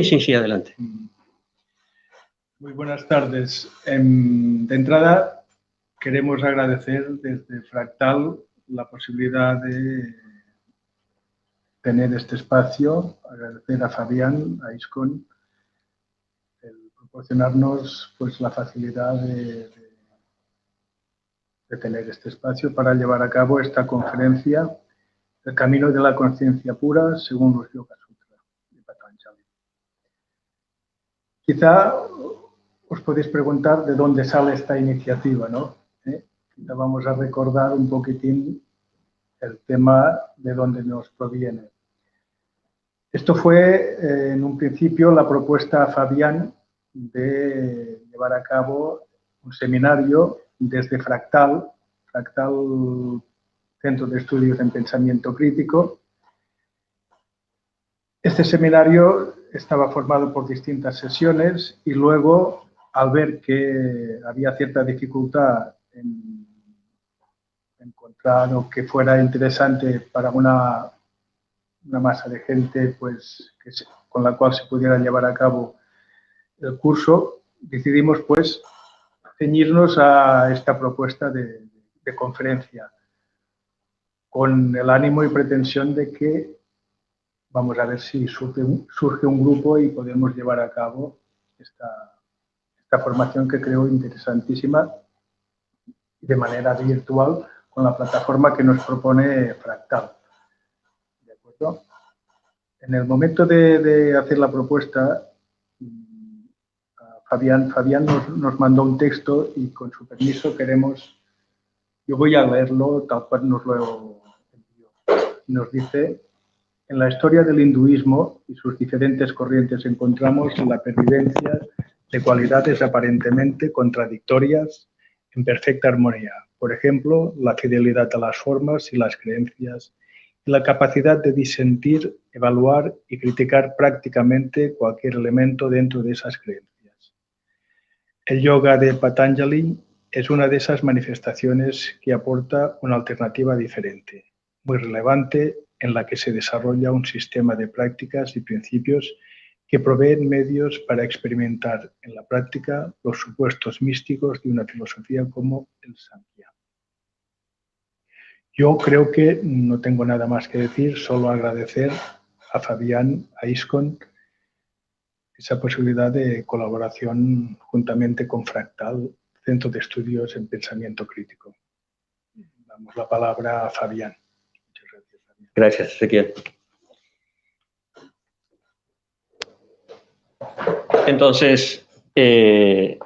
Sí, adelante. Muy buenas tardes. De entrada, queremos agradecer desde Fractal la posibilidad de tener este espacio, agradecer a Fabián, a ISCON, el proporcionarnos pues, la facilidad de tener este espacio para llevar a cabo esta conferencia, El camino de la conciencia pura según los Yoga Sutras de Patanjali. Quizá os podéis preguntar de dónde sale esta iniciativa, ¿no? Quizá vamos a recordar un poquitín el tema de dónde nos proviene. Esto fue, en un principio, la propuesta a Fabián de llevar a cabo un seminario desde Fractal Centro de Estudios en Pensamiento Crítico. Este seminario estaba formado por distintas sesiones y luego, al ver que había cierta dificultad en encontrar lo que fuera interesante para una masa de gente pues, con la cual se pudiera llevar a cabo el curso, decidimos pues ceñirnos a esta propuesta de conferencia con el ánimo y pretensión de que vamos a ver si surge un grupo y podemos llevar a cabo esta formación que creo interesantísima de manera virtual con la plataforma que nos propone Fractal. ¿De acuerdo? En el momento de hacer la propuesta, Fabián nos mandó un texto y con su permiso yo voy a leerlo tal cual nos lo envió. Nos dice: en la historia del hinduismo y sus diferentes corrientes encontramos la pervivencia de cualidades aparentemente contradictorias en perfecta armonía. Por ejemplo, la fidelidad a las formas y las creencias y la capacidad de disentir, evaluar y criticar prácticamente cualquier elemento dentro de esas creencias. El yoga de Patanjali es una de esas manifestaciones que aporta una alternativa diferente, muy relevante, en la que se desarrolla un sistema de prácticas y principios que proveen medios para experimentar en la práctica los supuestos místicos de una filosofía como el Samkhya. Yo creo que no tengo nada más que decir, solo agradecer a Fabián, a ISCON, esa posibilidad de colaboración juntamente con Fractal, Centro de Estudios en Pensamiento Crítico. Damos la palabra a Fabián. Muchas gracias, Fabián. Gracias, Ezequiel. Entonces, el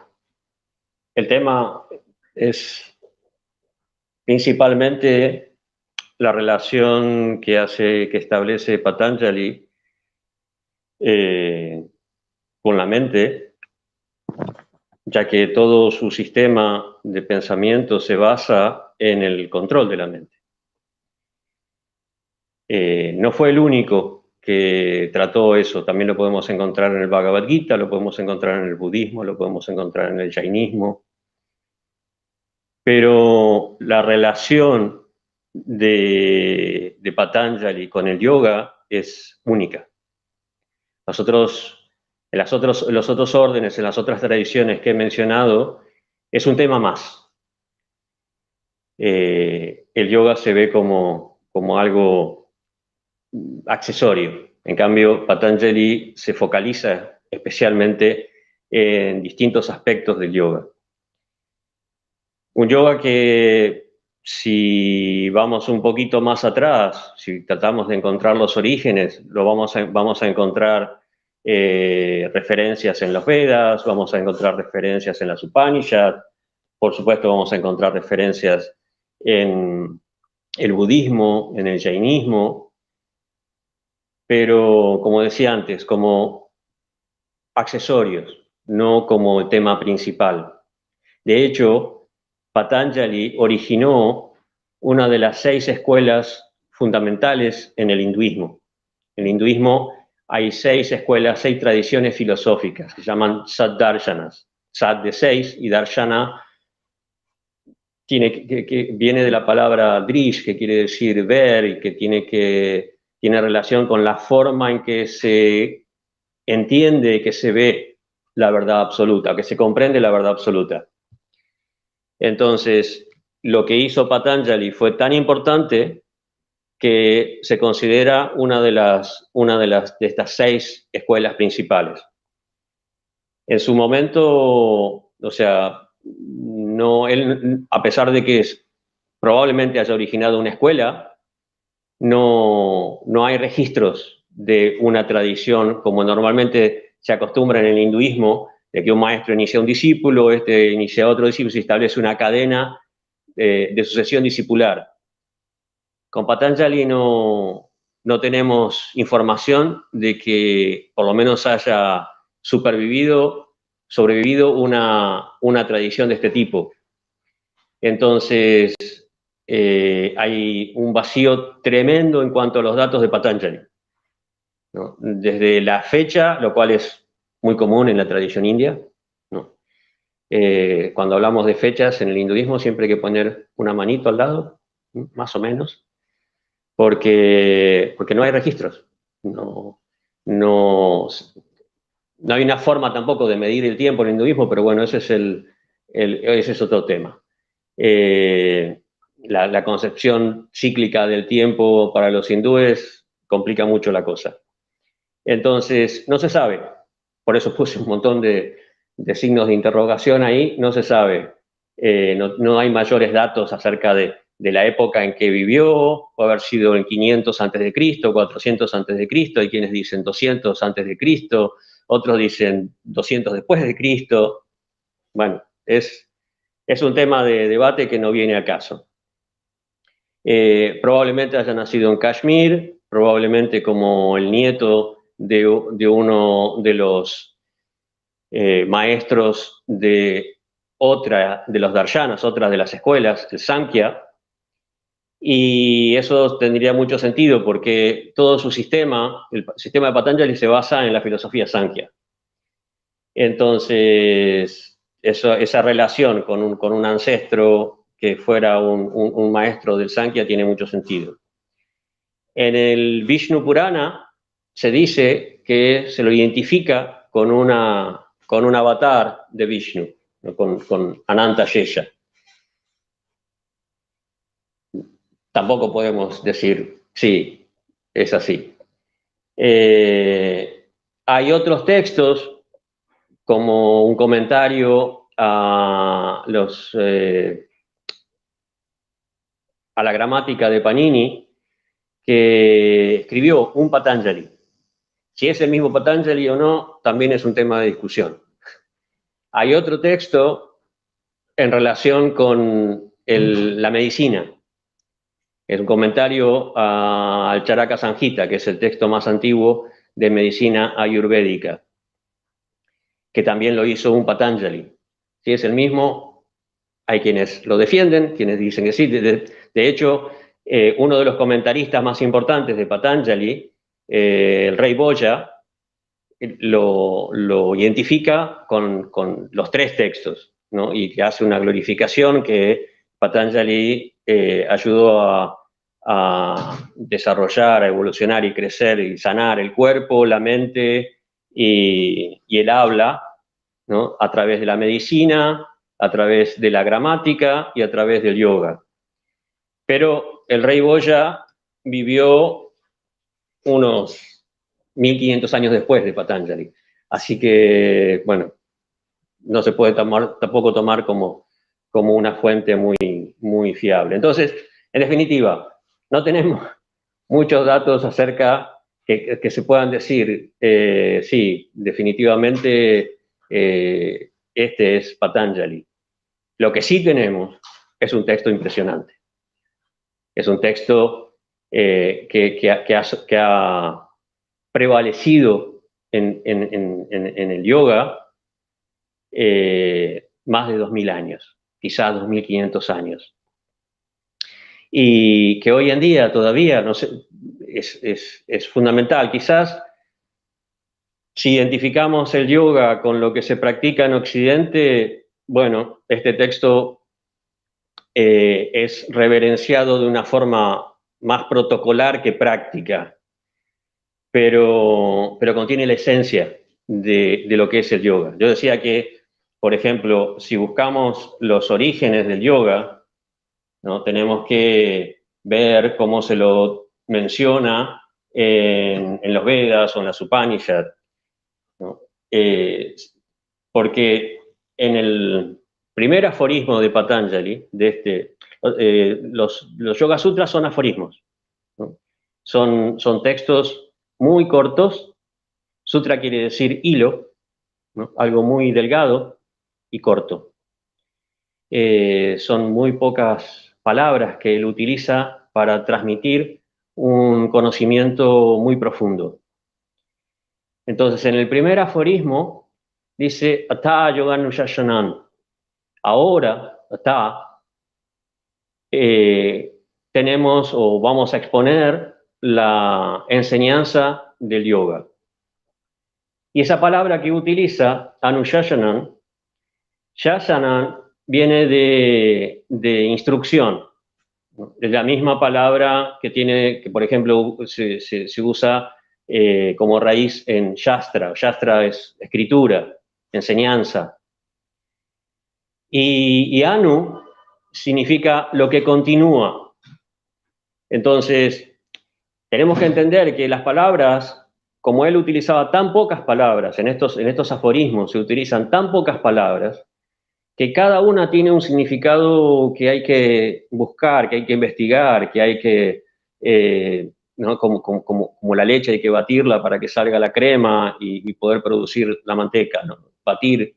tema es principalmente la relación que establece Patanjali con la mente, ya que todo su sistema de pensamiento se basa en el control de la mente. No fue el único que trató eso, también lo podemos encontrar en el Bhagavad Gita, lo podemos encontrar en el budismo, lo podemos encontrar en el jainismo, pero la relación de Patanjali con el yoga es única. Los otros órdenes, en las otras tradiciones que he mencionado, es un tema más. El yoga se ve como algo accesorio. En cambio, Patanjali se focaliza especialmente en distintos aspectos del yoga. Un yoga que, si vamos un poquito más atrás, si tratamos de encontrar los orígenes, vamos a encontrar referencias en los Vedas, vamos a encontrar referencias en las Upanishads, por supuesto vamos a encontrar referencias en el budismo, en el jainismo, pero como decía antes, como accesorios, no como el tema principal. De hecho, Patanjali originó una de las 6 escuelas fundamentales en el hinduismo. En el hinduismo hay 6 escuelas, 6 tradiciones filosóficas, que se llaman Saddarshanas. Sad de 6 y Darshana que viene de la palabra drish, que quiere decir ver y que tiene relación con la forma en que se entiende que se ve la verdad absoluta, que se comprende la verdad absoluta. Entonces, lo que hizo Patanjali fue tan importante que se considera una de estas 6 escuelas principales. En su momento, o sea, no, él, a pesar de que probablemente haya originado una escuela, no hay registros de una tradición como normalmente se acostumbra en el hinduismo, de que un maestro inicia un discípulo, este inicia otro discípulo, se establece una cadena de sucesión discipular. Con Patanjali no tenemos información de que por lo menos haya sobrevivido una tradición de este tipo. Entonces, hay un vacío tremendo en cuanto a los datos de Patanjali, ¿no? Desde la fecha, lo cual es muy común en la tradición india, ¿no? Cuando hablamos de fechas en el hinduismo siempre hay que poner una manito al lado, ¿no? Más o menos, porque no hay registros. No hay una forma tampoco de medir el tiempo en el hinduismo, pero bueno, ese es otro tema. La concepción cíclica del tiempo para los hindúes complica mucho la cosa. Entonces, no se sabe. Por eso puse un montón de signos de interrogación ahí. No se sabe. No hay mayores datos acerca de la época en que vivió. Puede haber sido en 500 a.C., 400 a.C. Hay quienes dicen 200 a.C., otros dicen 200 después de Cristo. Bueno, es un tema de debate que no viene al caso. Probablemente haya nacido en Kashmir, probablemente como el nieto de uno de los maestros de los darshanas, otra de las escuelas, el Sankhya, y eso tendría mucho sentido porque todo su sistema, el sistema de Patanjali, se basa en la filosofía Sankhya. Entonces, esa relación con un ancestro que fuera un maestro del Sankhya tiene mucho sentido. En el Vishnu Purana se dice que se lo identifica con un avatar de Vishnu, ¿no? con Ananta Shesha. Tampoco podemos decir, sí, es así. Hay otros textos, como un comentario a la gramática de Panini, que escribió un Patanjali. Si es el mismo Patanjali o no, también es un tema de discusión. Hay otro texto en relación con la medicina. Es un comentario al Charaka Samhita, que es el texto más antiguo de medicina ayurvédica, que también lo hizo un Patanjali. Si es el mismo, hay quienes lo defienden, quienes dicen que sí. De hecho, uno de los comentaristas más importantes de Patanjali, el rey Boya, lo identifica con los 3 textos, ¿no? Y que hace una glorificación que Patanjali ayudó a desarrollar, a evolucionar y crecer y sanar el cuerpo, la mente y el habla, ¿no? A través de la medicina, a través de la gramática y a través del yoga. Pero el rey Boya vivió unos 1500 años después de Patanjali. Así que, bueno, no se puede tampoco tomar como una fuente muy fiable. Entonces, en definitiva, no tenemos muchos datos acerca que se puedan decir, sí, definitivamente este es Patanjali. Lo que sí tenemos es un texto impresionante. Es un texto que ha prevalecido en el yoga más de 2000 años, quizás 2500 años. Y que hoy en día todavía, no sé, es fundamental. Quizás si identificamos el yoga con lo que se practica en Occidente, bueno, este texto es reverenciado de una forma más protocolar que práctica. pero contiene la esencia de lo que es el yoga. Yo decía que, por ejemplo, si buscamos los orígenes del yoga, ¿no? Tenemos que ver cómo se lo menciona en los Vedas o en las Upanishads, ¿no? Porque en el primer aforismo de Patanjali, los Yoga Sutras son aforismos, ¿no? Son textos muy cortos. Sutra quiere decir hilo, ¿no? Algo muy delgado y corto. Son muy pocas palabras que él utiliza para transmitir un conocimiento muy profundo. Entonces, en el primer aforismo dice, Ata Yoganushasanan. Ahora, Ata, tenemos o vamos a exponer la enseñanza del yoga. Y esa palabra que utiliza, Anushashanan, Shasanan viene de instrucción, ¿no? Es la misma palabra que por ejemplo, se usa como raíz en Shastra. Shastra es escritura, enseñanza. Y Anu significa lo que continúa. Entonces, tenemos que entender que las palabras, como él utilizaba tan pocas palabras, en estos aforismos se utilizan tan pocas palabras, que cada una tiene un significado que hay que buscar, que hay que investigar, que hay que, ¿no? Como la leche hay que batirla para que salga la crema y poder producir la manteca, ¿no? Batir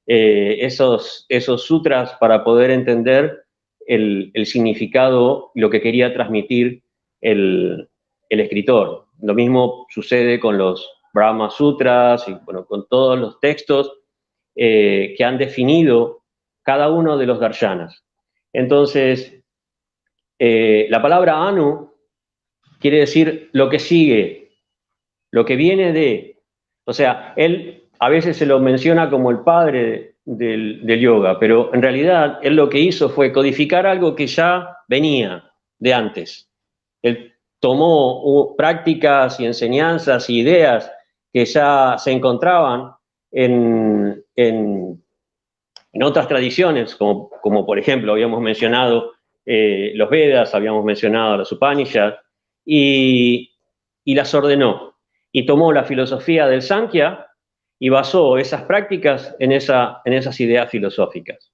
esos sutras para poder entender el significado, lo que quería transmitir el escritor. Lo mismo sucede con los Brahma Sutras y bueno, con todos los textos que han definido cada uno de los darshanas. Entonces, la palabra anu quiere decir lo que sigue, lo que viene de. O sea, él a veces se lo menciona como el padre del yoga, pero en realidad él lo que hizo fue codificar algo que ya venía de antes. Él tomó prácticas y enseñanzas y ideas que ya se encontraban en otras tradiciones, como por ejemplo habíamos mencionado los Vedas, habíamos mencionado los Upanishads, y las ordenó. Y tomó la filosofía del Sankhya y basó esas prácticas en esas ideas filosóficas.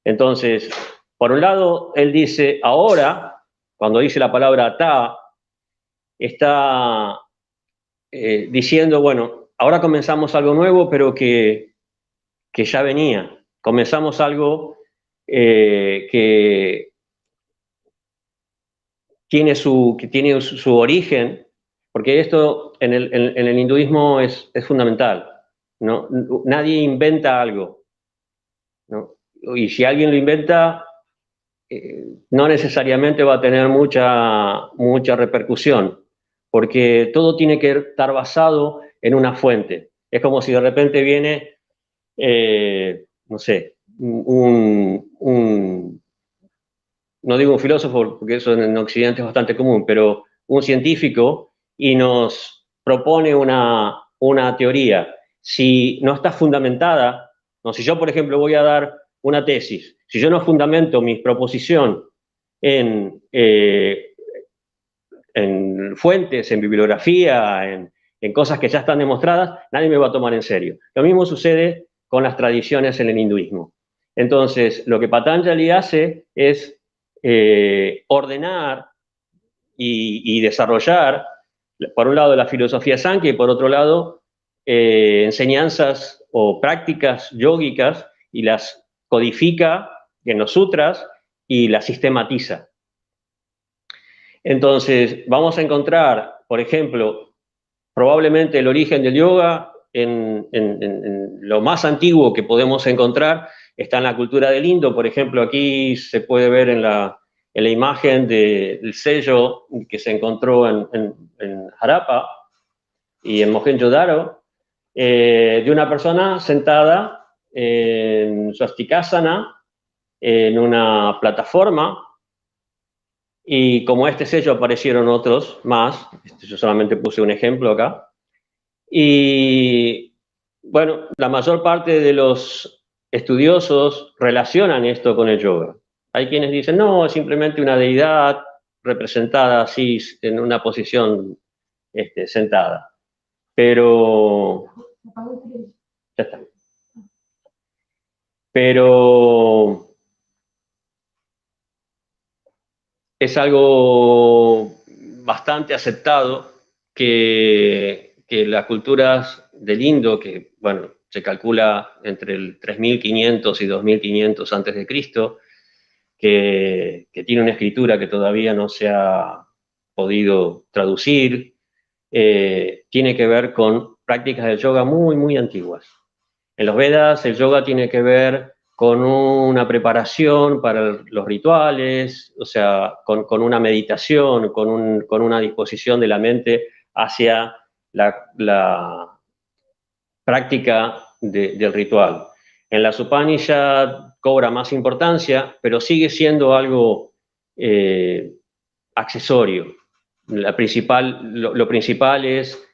Entonces, por un lado, él dice, ahora, cuando dice la palabra ta, está diciendo, bueno, ahora comenzamos algo nuevo, pero que ya venía. Comenzamos algo que tiene su origen, porque esto en el hinduismo es fundamental, ¿no? Nadie inventa algo, ¿no? Y si alguien lo inventa, no necesariamente va a tener mucha repercusión, porque todo tiene que estar basado en una fuente. Es como si de repente viene, no sé, no digo un filósofo, porque eso en Occidente es bastante común, pero un científico y nos propone una teoría. Si no está fundamentada, no, si yo, por ejemplo, voy a dar una tesis, si yo no fundamento mi proposición en fuentes, en bibliografía, en cosas que ya están demostradas, nadie me va a tomar en serio. Lo mismo sucede con las tradiciones en el hinduismo. Entonces, lo que Patanjali hace es ordenar y desarrollar, por un lado, la filosofía Sankhya y por otro lado, enseñanzas o prácticas yógicas y las codifica en los sutras y las sistematiza. Entonces, vamos a encontrar, por ejemplo, probablemente el origen del yoga en lo más antiguo que podemos encontrar está en la cultura del Indo. Por ejemplo, aquí se puede ver en la imagen del sello que se encontró en Harappa y en Mohenjo-Daro, de una persona sentada en swastikasana en una plataforma Y como este sello aparecieron otros más, yo solamente puse un ejemplo acá. Y bueno, la mayor parte de los estudiosos relacionan esto con el yoga. Hay quienes dicen, no, es simplemente una deidad representada así en una posición sentada. Pero, ya está. Pero es algo bastante aceptado que las culturas del Indo, que bueno, se calcula entre el 3500 y 2500 antes de Cristo, que tiene una escritura que todavía no se ha podido traducir, tiene que ver con prácticas del yoga muy, muy antiguas. En los Vedas el yoga tiene que ver con una preparación para los rituales, o sea, con una meditación, con una disposición de la mente hacia la práctica del ritual. En la Upanishad cobra más importancia, pero sigue siendo algo accesorio. Lo principal es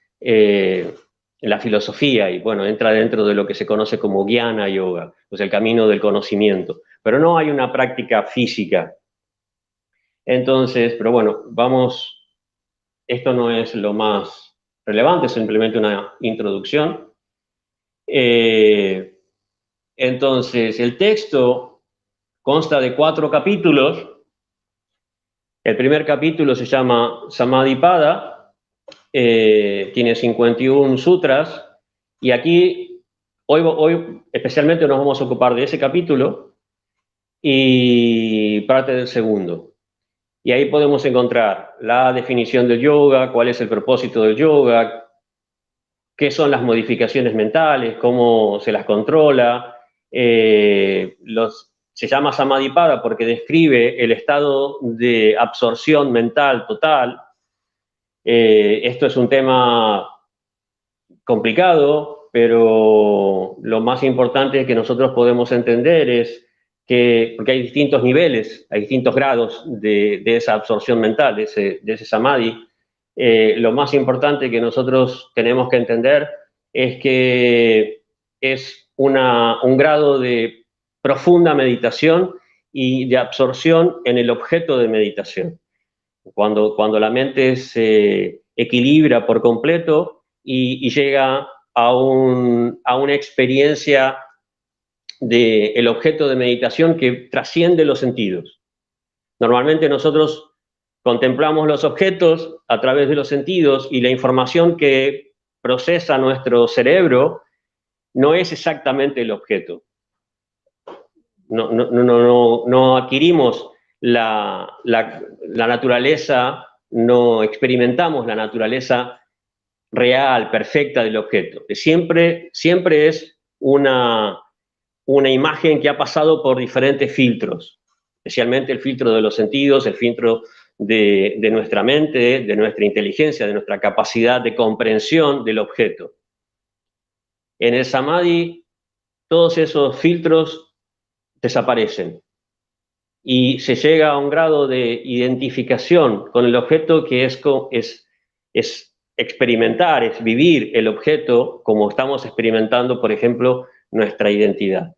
la filosofía y bueno, entra dentro de lo que se conoce como Jnana Yoga, o sea, el camino del conocimiento, pero no hay una práctica física. Entonces, pero bueno, vamos, esto no es lo más relevante, es simplemente una introducción. Entonces, el texto consta de 4 capítulos. El primer capítulo se llama Samadhipada, tiene 51 sutras, y aquí, hoy especialmente nos vamos a ocupar de ese capítulo y parte del segundo. Y ahí podemos encontrar la definición del yoga, cuál es el propósito del yoga, qué son las modificaciones mentales, cómo se las controla. Se llama Samadhipada porque describe el estado de absorción mental total. Esto es un tema complicado, pero lo más importante que nosotros podemos entender es que, porque hay distintos niveles, hay distintos grados de esa absorción mental, de ese samadhi, lo más importante que nosotros tenemos que entender es que es un grado de profunda meditación y de absorción en el objeto de meditación. Cuando la mente se equilibra por completo y llega a una experiencia del objeto de meditación que trasciende los sentidos. Normalmente nosotros contemplamos los objetos a través de los sentidos y la información que procesa nuestro cerebro no es exactamente el objeto. No adquirimos la naturaleza, no experimentamos la naturaleza real, perfecta del objeto. Siempre es una imagen que ha pasado por diferentes filtros, especialmente el filtro de los sentidos, el filtro de nuestra mente, de nuestra inteligencia, de nuestra capacidad de comprensión del objeto. En el Samadhi, todos esos filtros desaparecen y se llega a un grado de identificación con el objeto que es experimentar, es vivir el objeto como estamos experimentando, por ejemplo, nuestra identidad.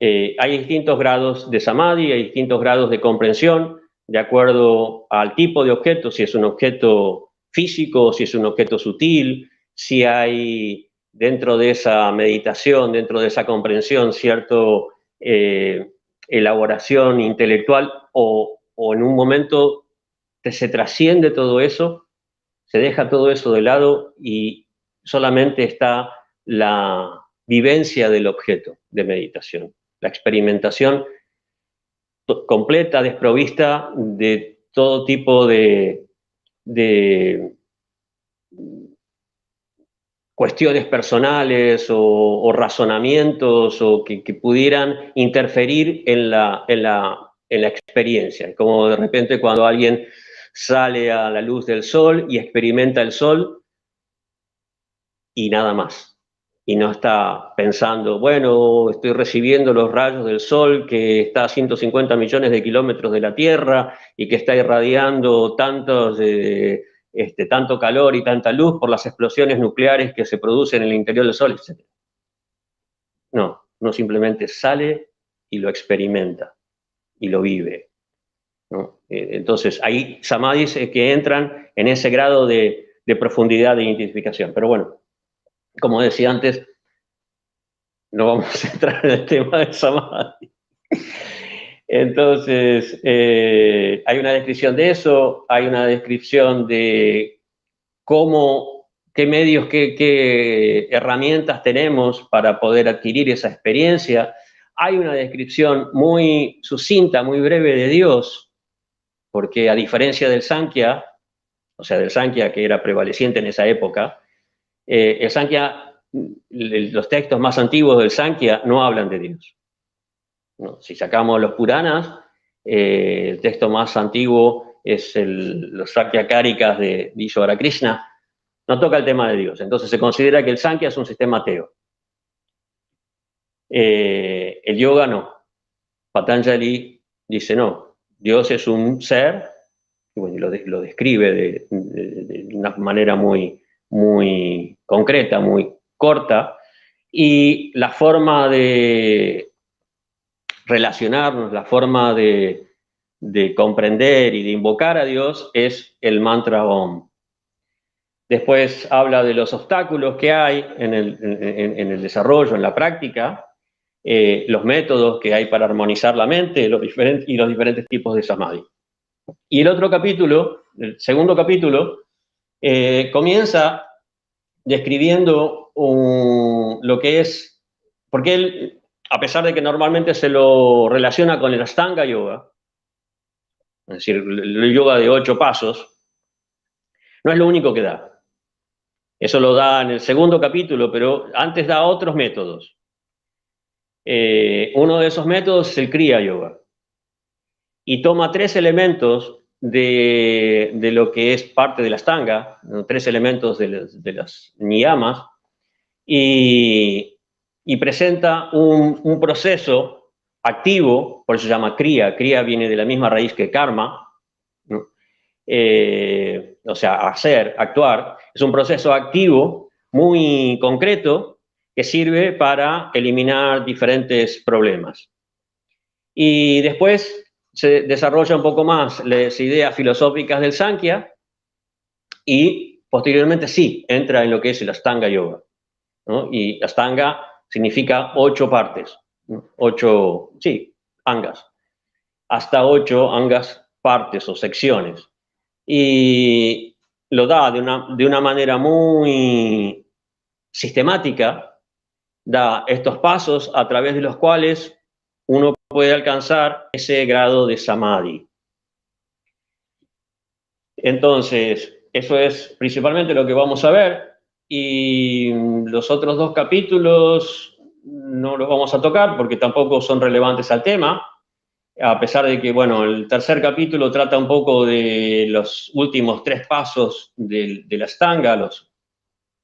Hay distintos grados de samadhi, hay distintos grados de comprensión, de acuerdo al tipo de objeto, si es un objeto físico, si es un objeto sutil, si hay dentro de esa meditación, dentro de esa comprensión, cierto elaboración intelectual o en un momento se trasciende todo eso, se deja todo eso de lado y solamente está la vivencia del objeto de meditación, la experimentación completa, desprovista de todo tipo de cuestiones personales o razonamientos o que pudieran interferir en la experiencia. Como de repente cuando alguien sale a la luz del sol y experimenta el sol y nada más. y no está pensando, bueno, estoy recibiendo los rayos del sol que está a 150 millones de kilómetros de la Tierra y que está irradiando tanto calor y tanta luz por las explosiones nucleares que se producen en el interior del sol, etc. No, no simplemente sale y lo experimenta y lo vive, ¿no? Entonces, hay samadhis que entran en ese grado de profundidad de identificación. Pero bueno, como decía antes, no vamos a entrar en el tema de samadhi. Entonces, hay una descripción de eso, hay una descripción de cómo, qué medios, qué herramientas tenemos para poder adquirir esa experiencia. Hay una descripción muy sucinta, muy breve de Dios, porque a diferencia del Sankhya, o sea, del Sankhya que era prevaleciente en esa época, el Sankhya, los textos más antiguos del Sankhya no hablan de Dios, ¿no? Si sacamos los Puranas, el texto más antiguo es los Sakya Karikas de Ishvara Krishna, no toca el tema de Dios. Entonces se considera que el Sankhya es un sistema ateo. El yoga no. Patanjali dice no, Dios es un ser, y bueno, lo describe de una manera muy, muy concreta, muy corta, y la forma de relacionarnos, la forma de comprender y de invocar a Dios es el mantra Om. Después habla de los obstáculos que hay en el desarrollo, en la práctica, los métodos que hay para armonizar la mente y los diferentes tipos de samadhi. Y el otro capítulo, el segundo capítulo, comienza describiendo lo que es, porque él, a pesar de que normalmente se lo relaciona con el Ashtanga Yoga, es decir, el yoga de 8 pasos, no es lo único que da. Eso lo da en el segundo capítulo, pero antes da otros métodos. Uno de esos métodos es el Kriya Yoga. Y toma 3 elementos de lo que es parte de la Ashtanga, 3 elementos de las niyamas, y presenta un proceso activo, por eso se llama Kriya. Kriya viene de la misma raíz que karma, ¿no? O sea, hacer, actuar, es un proceso activo muy concreto que sirve para eliminar diferentes problemas. Y después se desarrolla un poco más las ideas filosóficas del Sankhya y posteriormente sí, entra en lo que es el Ashtanga Yoga, ¿no? Y Ashtanga significa 8 partes, ¿no? 8, sí, angas, hasta 8 angas, partes o secciones. Y lo da de una manera muy sistemática, da estos pasos a través de los cuales uno puede alcanzar ese grado de samadhi. Entonces, eso es principalmente lo que vamos a ver, y los otros 2 capítulos no los vamos a tocar porque tampoco son relevantes al tema, a pesar de que, bueno, el tercer capítulo trata un poco de los últimos 3 pasos de la Ashtanga,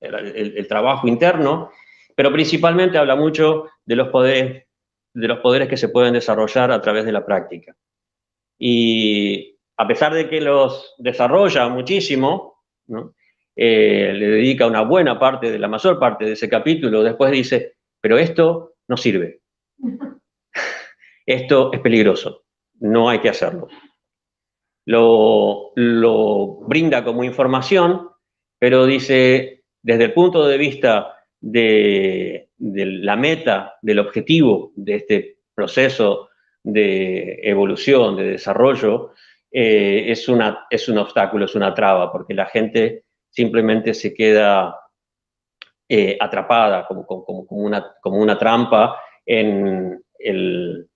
el trabajo interno, pero principalmente habla mucho de los poderes que se pueden desarrollar a través de la práctica. Y a pesar de que los desarrolla muchísimo, ¿no? Le dedica una buena parte, de la mayor parte de ese capítulo, después dice, pero esto no sirve. Esto es peligroso, no hay que hacerlo. Lo brinda como información, pero dice, desde el punto de vista de la meta, del objetivo de este proceso de evolución, de desarrollo, es un obstáculo, es una traba, porque la gente simplemente se queda atrapada como una trampa en el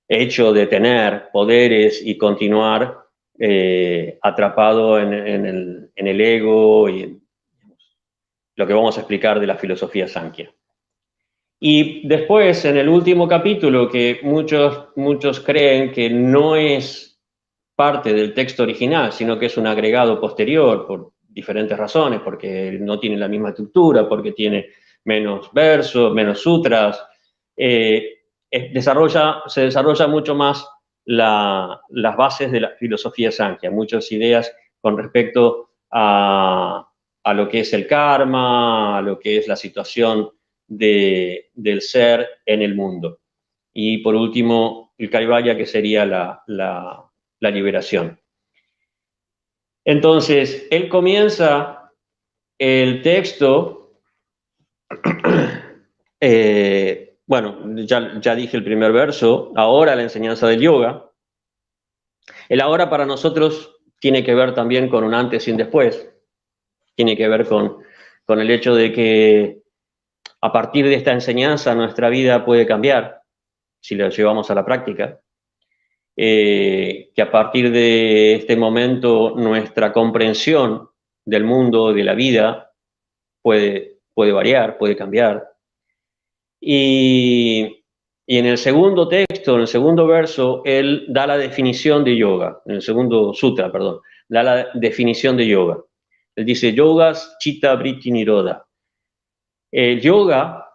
hecho de tener poderes y continuar atrapado en el ego y en lo que vamos a explicar de la filosofía Sankhya. Y después, en el último capítulo, que muchos creen que no es parte del texto original, sino que es un agregado posterior por diferentes razones, porque no tiene la misma estructura, porque tiene menos versos, menos sutras. Se desarrolla mucho más las bases de la filosofía Sankhya, muchas ideas con respecto a lo que es el karma, a lo que es la situación del ser en el mundo. Y por último, el Kaivalya, que sería la liberación. Entonces, él comienza el texto, bueno, ya dije el primer verso, ahora la enseñanza del yoga. El ahora para nosotros tiene que ver también con un antes y un después. Tiene que ver con el hecho de que a partir de esta enseñanza nuestra vida puede cambiar si la llevamos a la práctica. Que a partir de este momento nuestra comprensión del mundo, de la vida, puede variar, puede cambiar. Y en el segundo texto, en el segundo verso, él da la definición de yoga, en el segundo sutra, perdón, da la definición de yoga. Él dice, yogas chitta vritti nirodha. El yoga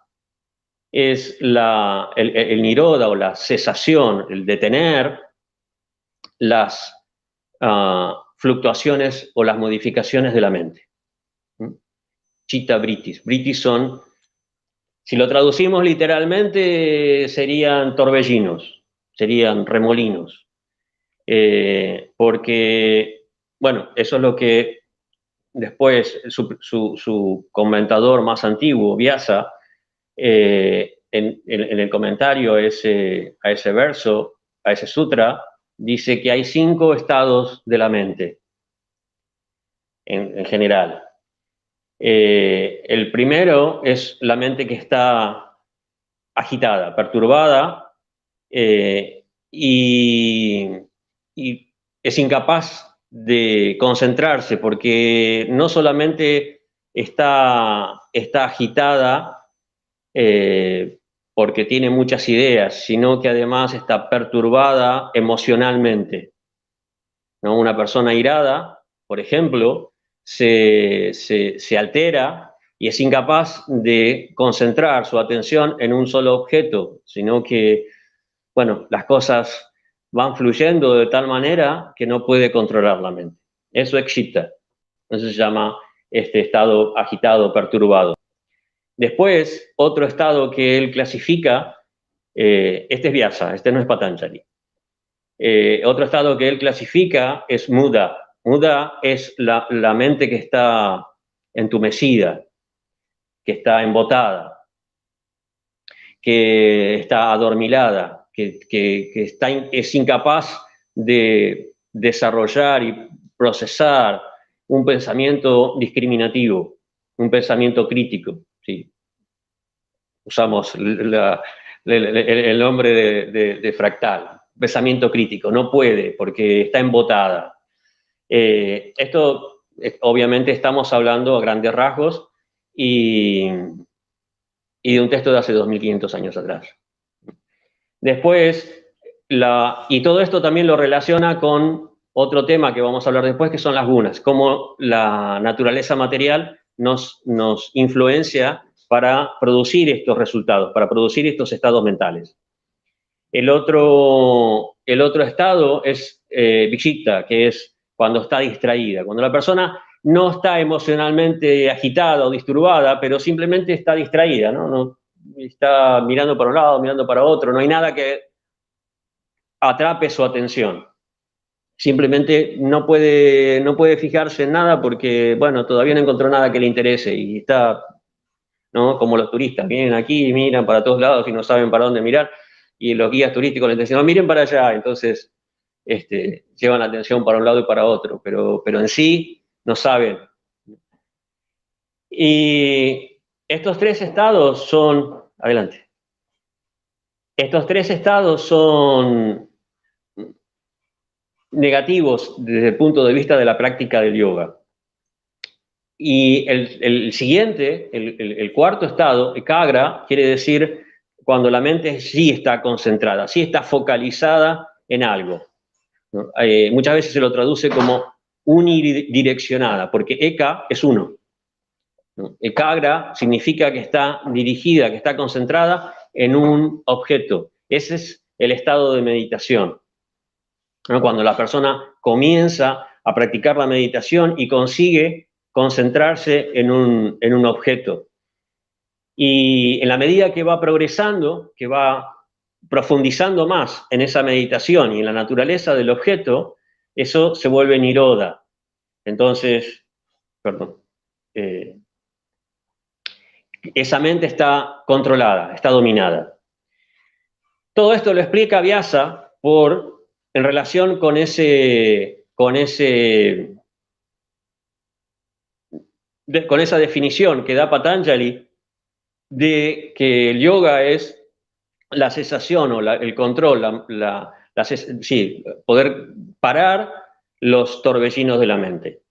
es el nirodha o la cesación, el detener las fluctuaciones o las modificaciones de la mente. Chitta vrittis. Vrittis son, si lo traducimos literalmente, serían torbellinos, serían remolinos. Porque, bueno, eso es lo que después su comentador más antiguo, Vyasa, en el comentario a ese verso, a ese sutra, dice que hay 5 estados de la mente, en general. El primero es la mente que está agitada, perturbada, y es incapaz de concentrarse porque no solamente está agitada porque tiene muchas ideas, sino que además está perturbada emocionalmente, ¿no? Una persona irada, por ejemplo, se altera y es incapaz de concentrar su atención en un solo objeto, sino que, bueno, las cosas van fluyendo de tal manera que no puede controlar la mente. Eso es chitta. Eso se llama este estado agitado, perturbado. Después, otro estado que él clasifica, este es Vyasa, este no es Patanjali. Otro estado que él clasifica es muda. Muda es la mente que está entumecida, que está embotada, que está adormilada, que es incapaz de desarrollar y procesar un pensamiento discriminativo, un pensamiento crítico. ¿Sí? Usamos el nombre de fractal, pensamiento crítico, no puede porque está embotada. Esto, obviamente, estamos hablando a grandes rasgos y de un texto de hace 2500 años atrás. Después, y todo esto también lo relaciona con otro tema que vamos a hablar después, que son las gunas, cómo la naturaleza material nos influencia para producir estos resultados, para producir estos estados mentales. El otro estado es vichitta, que es cuando está distraída, cuando la persona no está emocionalmente agitada o disturbada, pero simplemente está distraída, ¿no? Está mirando para un lado, mirando para otro, no hay nada que atrape su atención. Simplemente no puede fijarse en nada porque, bueno, todavía no encontró nada que le interese y está, ¿no? Como los turistas, vienen aquí y miran para todos lados y no saben para dónde mirar, y los guías turísticos les dicen, no, miren para allá, entonces llevan la atención para un lado y para otro, pero en sí no saben. Y estos 3 estados son, adelante, estos 3 estados son negativos desde el punto de vista de la práctica del yoga. Y el siguiente, el cuarto estado, ekagra, quiere decir cuando la mente sí está concentrada, sí está focalizada en algo, ¿no? Muchas veces se lo traduce como unidireccionada, porque eka es uno. Ekagra significa que está dirigida, que está concentrada en un objeto. Ese es el estado de meditación. Cuando la persona comienza a practicar la meditación y consigue concentrarse en un objeto. Y en la medida que va progresando, que va profundizando más en esa meditación y en la naturaleza del objeto, eso se vuelve niroda. Entonces, perdón, esa mente está controlada, está dominada. Todo esto lo explica Vyasa en relación con esa definición que da Patanjali de que el yoga es la cesación o el control, poder parar los torbellinos de la mente.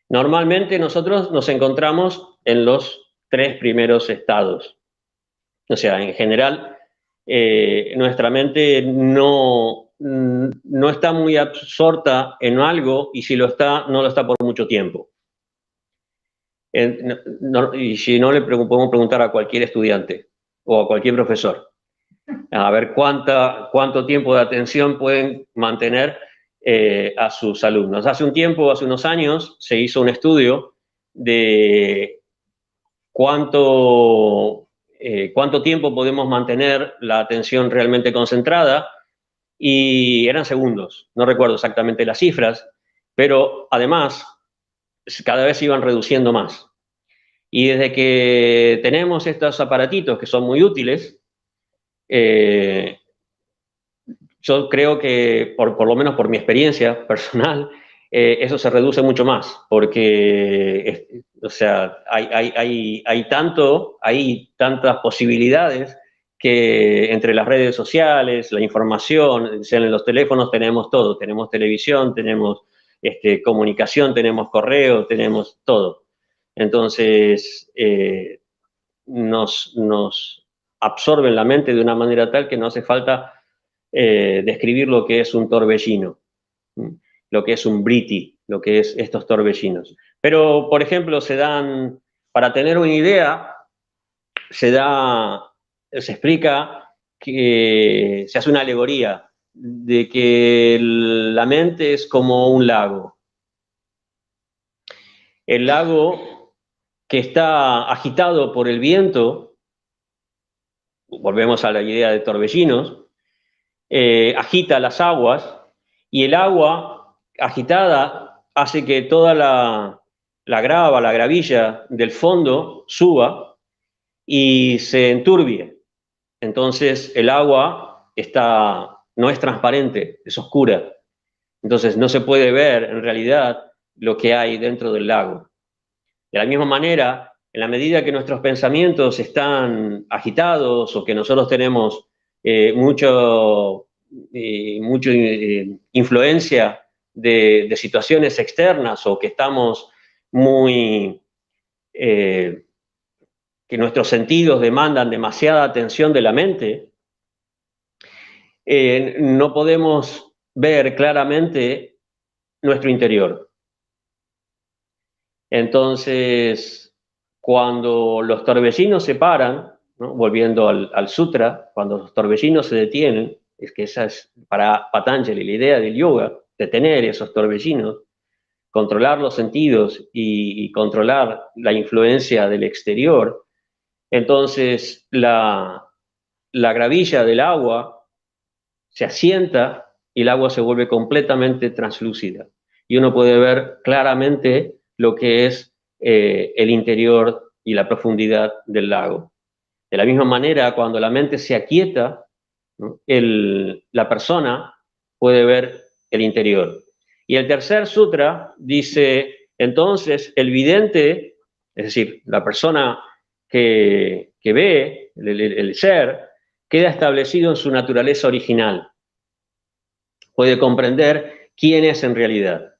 Normalmente nosotros nos encontramos en los 3 primeros estados. O sea, en general, nuestra mente no está muy absorta en algo, y si lo está, no lo está por mucho tiempo. Y si no, le podemos preguntar a cualquier estudiante o a cualquier profesor, a ver cuánto tiempo de atención pueden mantener a sus alumnos. Hace unos años, se hizo un estudio de cuánto tiempo podemos mantener la atención realmente concentrada, y eran segundos. No recuerdo exactamente las cifras, pero además cada vez se iban reduciendo más. Y desde que tenemos estos aparatitos que son muy útiles, yo creo que, por lo menos por mi experiencia personal, eso se reduce mucho más, porque o sea, hay tantas posibilidades, que entre las redes sociales, la información, en los teléfonos tenemos todo, tenemos televisión, tenemos comunicación, tenemos correo, tenemos todo. Entonces, nos absorben la mente de una manera tal que no hace falta describir lo que es un torbellino, lo que es un briti, lo que es estos torbellinos. Pero, por ejemplo, para tener una idea, se explica que se hace una alegoría de que la mente es como un lago. El lago que está agitado por el viento, volvemos a la idea de torbellinos, agita las aguas, y el agua agitada hace que toda la gravilla del fondo suba y se enturbie. Entonces el agua no es transparente, es oscura. Entonces no se puede ver en realidad lo que hay dentro del lago. De la misma manera, en la medida que nuestros pensamientos están agitados, o que nosotros tenemos mucha influencia de situaciones externas, o que estamos que nuestros sentidos demandan demasiada atención de la mente, no podemos ver claramente nuestro interior. Entonces, cuando los torbellinos se paran, ¿no? Volviendo al sutra, cuando los torbellinos se detienen, es que esa es para Patanjali la idea del yoga, detener esos torbellinos, controlar los sentidos y controlar la influencia del exterior. Entonces la gravilla del agua se asienta y el agua se vuelve completamente translúcida. Y uno puede ver claramente lo que es el interior y la profundidad del lago. De la misma manera, cuando la mente se aquieta, ¿no? La persona puede ver el interior. Y el tercer sutra dice, entonces, el vidente, es decir, la persona que ve, el ser, queda establecido en su naturaleza original. Puede comprender quién es en realidad.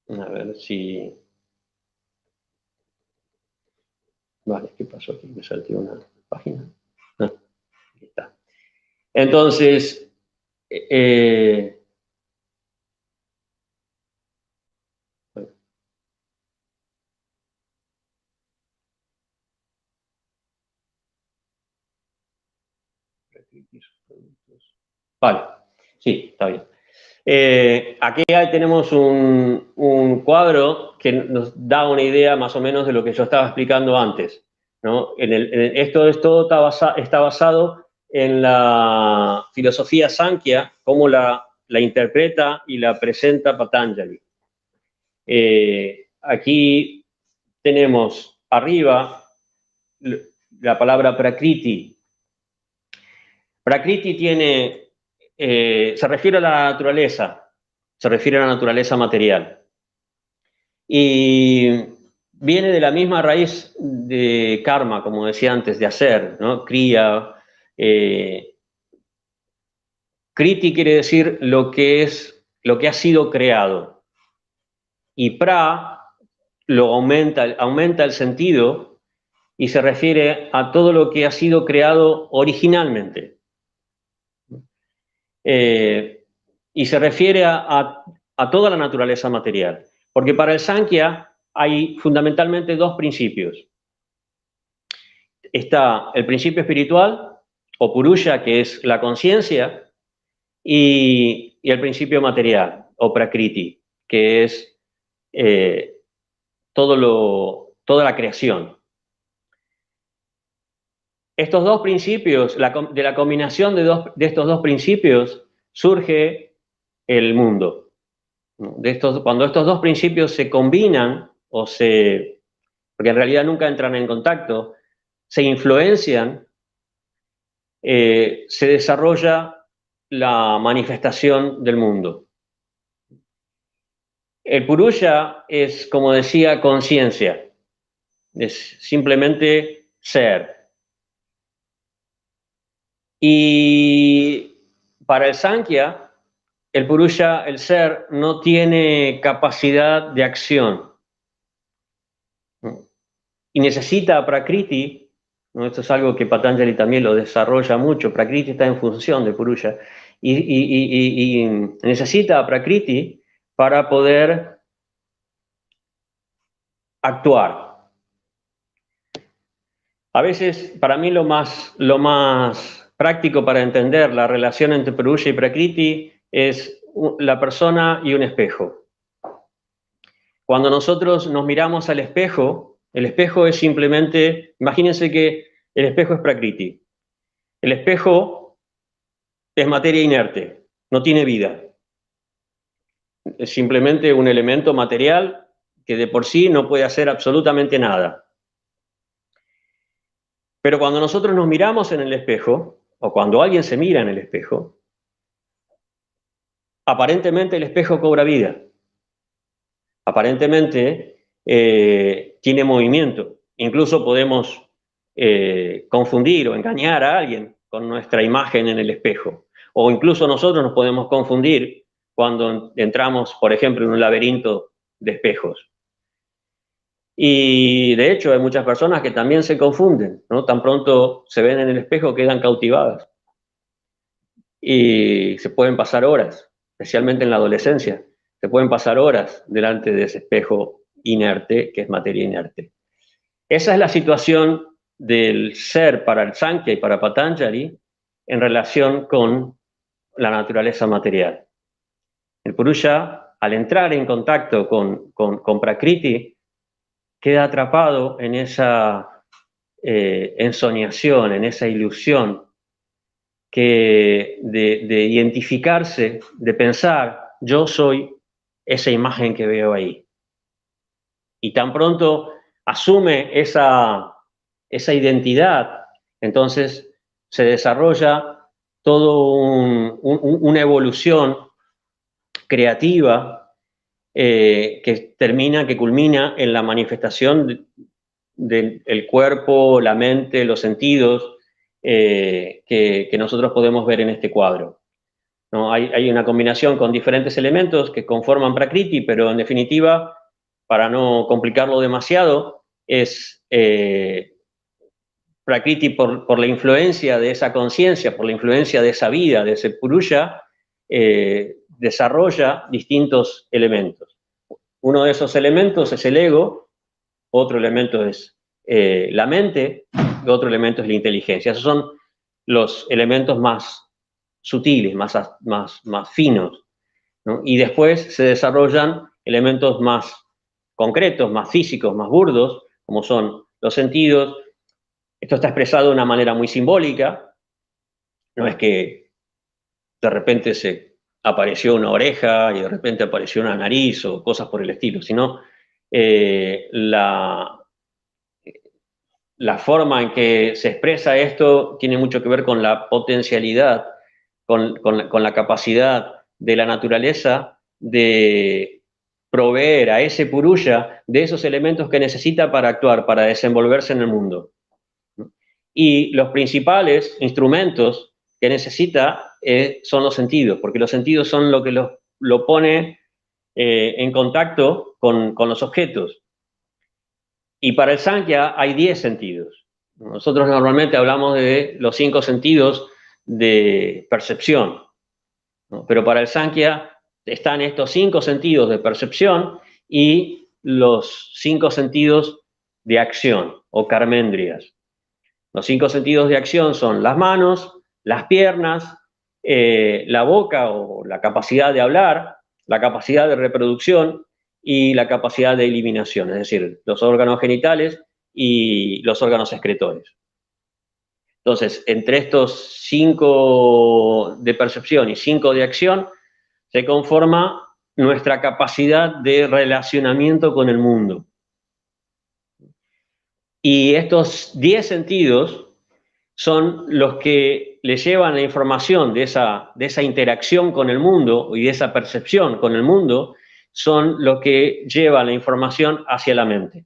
A ver si... Vale, ¿qué pasó aquí? Me salté una página. Ah, aquí está. Entonces, Vale, sí, está bien. Aquí tenemos un cuadro que nos da una idea más o menos de lo que yo estaba explicando antes, ¿no? Esto está basado en la filosofía Sankhya, cómo la interpreta y la presenta Patanjali. Aquí tenemos arriba la palabra Prakriti. Prakriti se refiere a la naturaleza, se refiere a la naturaleza material. Y viene de la misma raíz de karma, como decía antes, de hacer, ¿no? Kriya. Kriti quiere decir lo que ha sido creado. Y pra aumenta el sentido y se refiere a todo lo que ha sido creado originalmente. Y se refiere a toda la naturaleza material. Porque para el Sankhya hay fundamentalmente dos principios. Está el principio espiritual, o Purusha, que es la conciencia, y el principio material, o Prakriti, que es toda la creación. Estos dos principios, de la combinación de estos dos principios, surge el mundo. Cuando estos dos principios se combinan, porque en realidad nunca entran en contacto, se influencian, se desarrolla la manifestación del mundo. El Purusha es, como decía, conciencia, es simplemente ser. Y para el Sankhya, el Purusha, el ser, no tiene capacidad de acción. Y necesita Prakriti, ¿no? Esto es algo que Patanjali también lo desarrolla mucho. Prakriti está en función de Purusha. Y necesita Prakriti para poder actuar. A veces, para mí, lo más práctico para entender la relación entre Purusha y Prakriti es la persona y un espejo. Cuando nosotros nos miramos al espejo, el espejo es simplemente, imagínense que el espejo es Prakriti. El espejo es materia inerte, no tiene vida. Es simplemente un elemento material que de por sí no puede hacer absolutamente nada. Pero cuando nosotros nos miramos en el espejo, o cuando alguien se mira en el espejo, aparentemente el espejo cobra vida. Aparentemente tiene movimiento. Incluso podemos confundir o engañar a alguien con nuestra imagen en el espejo. O incluso nosotros nos podemos confundir cuando entramos, por ejemplo, en un laberinto de espejos. Y de hecho hay muchas personas que también se confunden, ¿no? Tan pronto se ven en el espejo quedan cautivadas. Y se pueden pasar horas, especialmente en la adolescencia, se pueden pasar horas delante de ese espejo inerte, que es materia inerte. Esa es la situación del ser para el Sankhya y para Patanjali en relación con la naturaleza material. El Purusha, al entrar en contacto con Prakriti, queda atrapado en esa ensoñación, en esa ilusión de identificarse, de pensar, yo soy esa imagen que veo ahí. Y tan pronto asume esa identidad, entonces se desarrolla toda una evolución creativa que culmina en la manifestación del cuerpo, la mente, los sentidos, que nosotros podemos ver en este cuadro, ¿no? Hay una combinación con diferentes elementos que conforman Prakriti, pero en definitiva, para no complicarlo demasiado, es Prakriti por la influencia de esa conciencia, por la influencia de esa vida, de ese Purusha, desarrolla distintos elementos. uno de esos elementos es el ego, otro elemento es la mente, y otro elemento es la inteligencia. Esos son los elementos más sutiles, más finos, ¿no? Y después se desarrollan elementos más concretos, más físicos, más burdos, como son los sentidos. Esto está expresado de una manera muy simbólica, no es que de repente se apareció una oreja y de repente apareció una nariz o cosas por el estilo, sino la forma en que se expresa esto tiene mucho que ver con la potencialidad, con la capacidad de la naturaleza de proveer a ese Purusha de esos elementos que necesita para actuar, para desenvolverse en el mundo. Y los principales instrumentos que necesita son los sentidos, porque los sentidos son lo que lo pone en contacto con los objetos. Y para el Sankhya hay 10 sentidos. Nosotros normalmente hablamos de los 5 sentidos de percepción, ¿no? Pero para el Sankhya están estos 5 sentidos de percepción y los 5 sentidos de acción o karmendrias. Los 5 sentidos de acción son las manos, las piernas, la boca o la capacidad de hablar, la capacidad de reproducción y la capacidad de eliminación, es decir, los órganos genitales y los órganos excretores. Entonces, entre estos 5 de percepción y 5 de acción, se conforma nuestra capacidad de relacionamiento con el mundo. Y estos 10 sentidos son los que le llevan la información de esa interacción con el mundo y de esa percepción con el mundo, son los que llevan la información hacia la mente.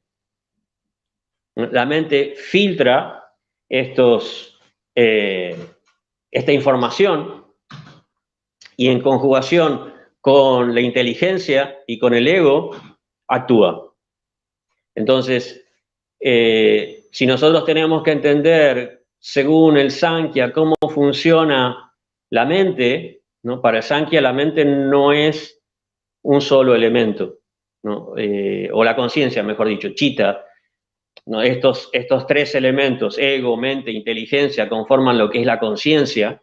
La mente filtra esta información y en conjugación con la inteligencia y con el ego, actúa. Entonces, si nosotros tenemos que entender, según el Sankhya, cómo funciona la mente, ¿no? Para el Sankhya la mente no es un solo elemento, ¿no? O la conciencia, mejor dicho, chitta, ¿no? Estos 3 elementos, ego, mente, inteligencia, conforman lo que es la conciencia.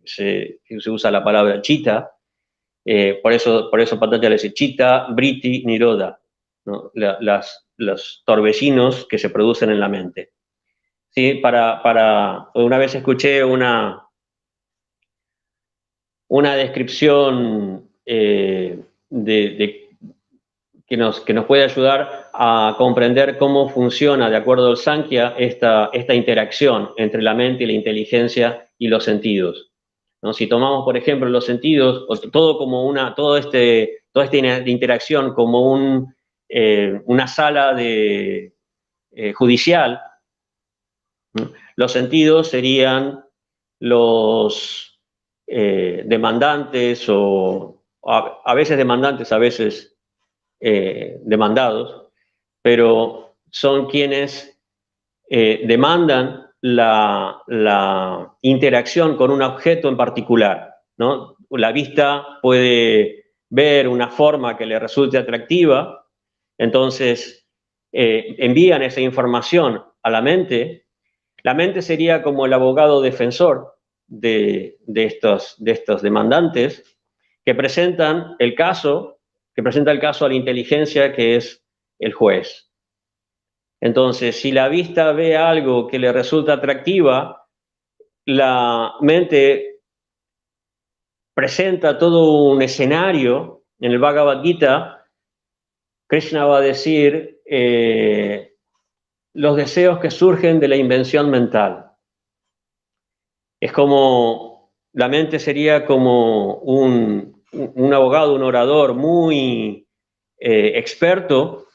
Se usa la palabra chitta, por eso Patanjali dice chitta, vritti, nirodha, ¿no? Los torbellinos que se producen en la mente. ¿Sí? Una vez escuché una descripción que nos puede ayudar a comprender cómo funciona, de acuerdo al Sankhya, esta interacción entre la mente y la inteligencia y los sentidos, ¿no? Si tomamos, por ejemplo, los sentidos, toda esta interacción como una sala judicial, ¿no? Los sentidos serían los demandantes o a veces demandantes, a veces demandados, pero son quienes demandan la interacción con un objeto en particular, ¿no? La vista puede ver una forma que le resulte atractiva, entonces envían esa información a la mente. La mente sería como el abogado defensor de estos demandantes que presenta el caso a la inteligencia, que es el juez. Entonces, si la vista ve algo que le resulta atractiva, la mente presenta todo un escenario. En el Bhagavad Gita, Krishna va a decir los deseos que surgen de la invención mental. Es como, la mente sería como un abogado, un orador muy experto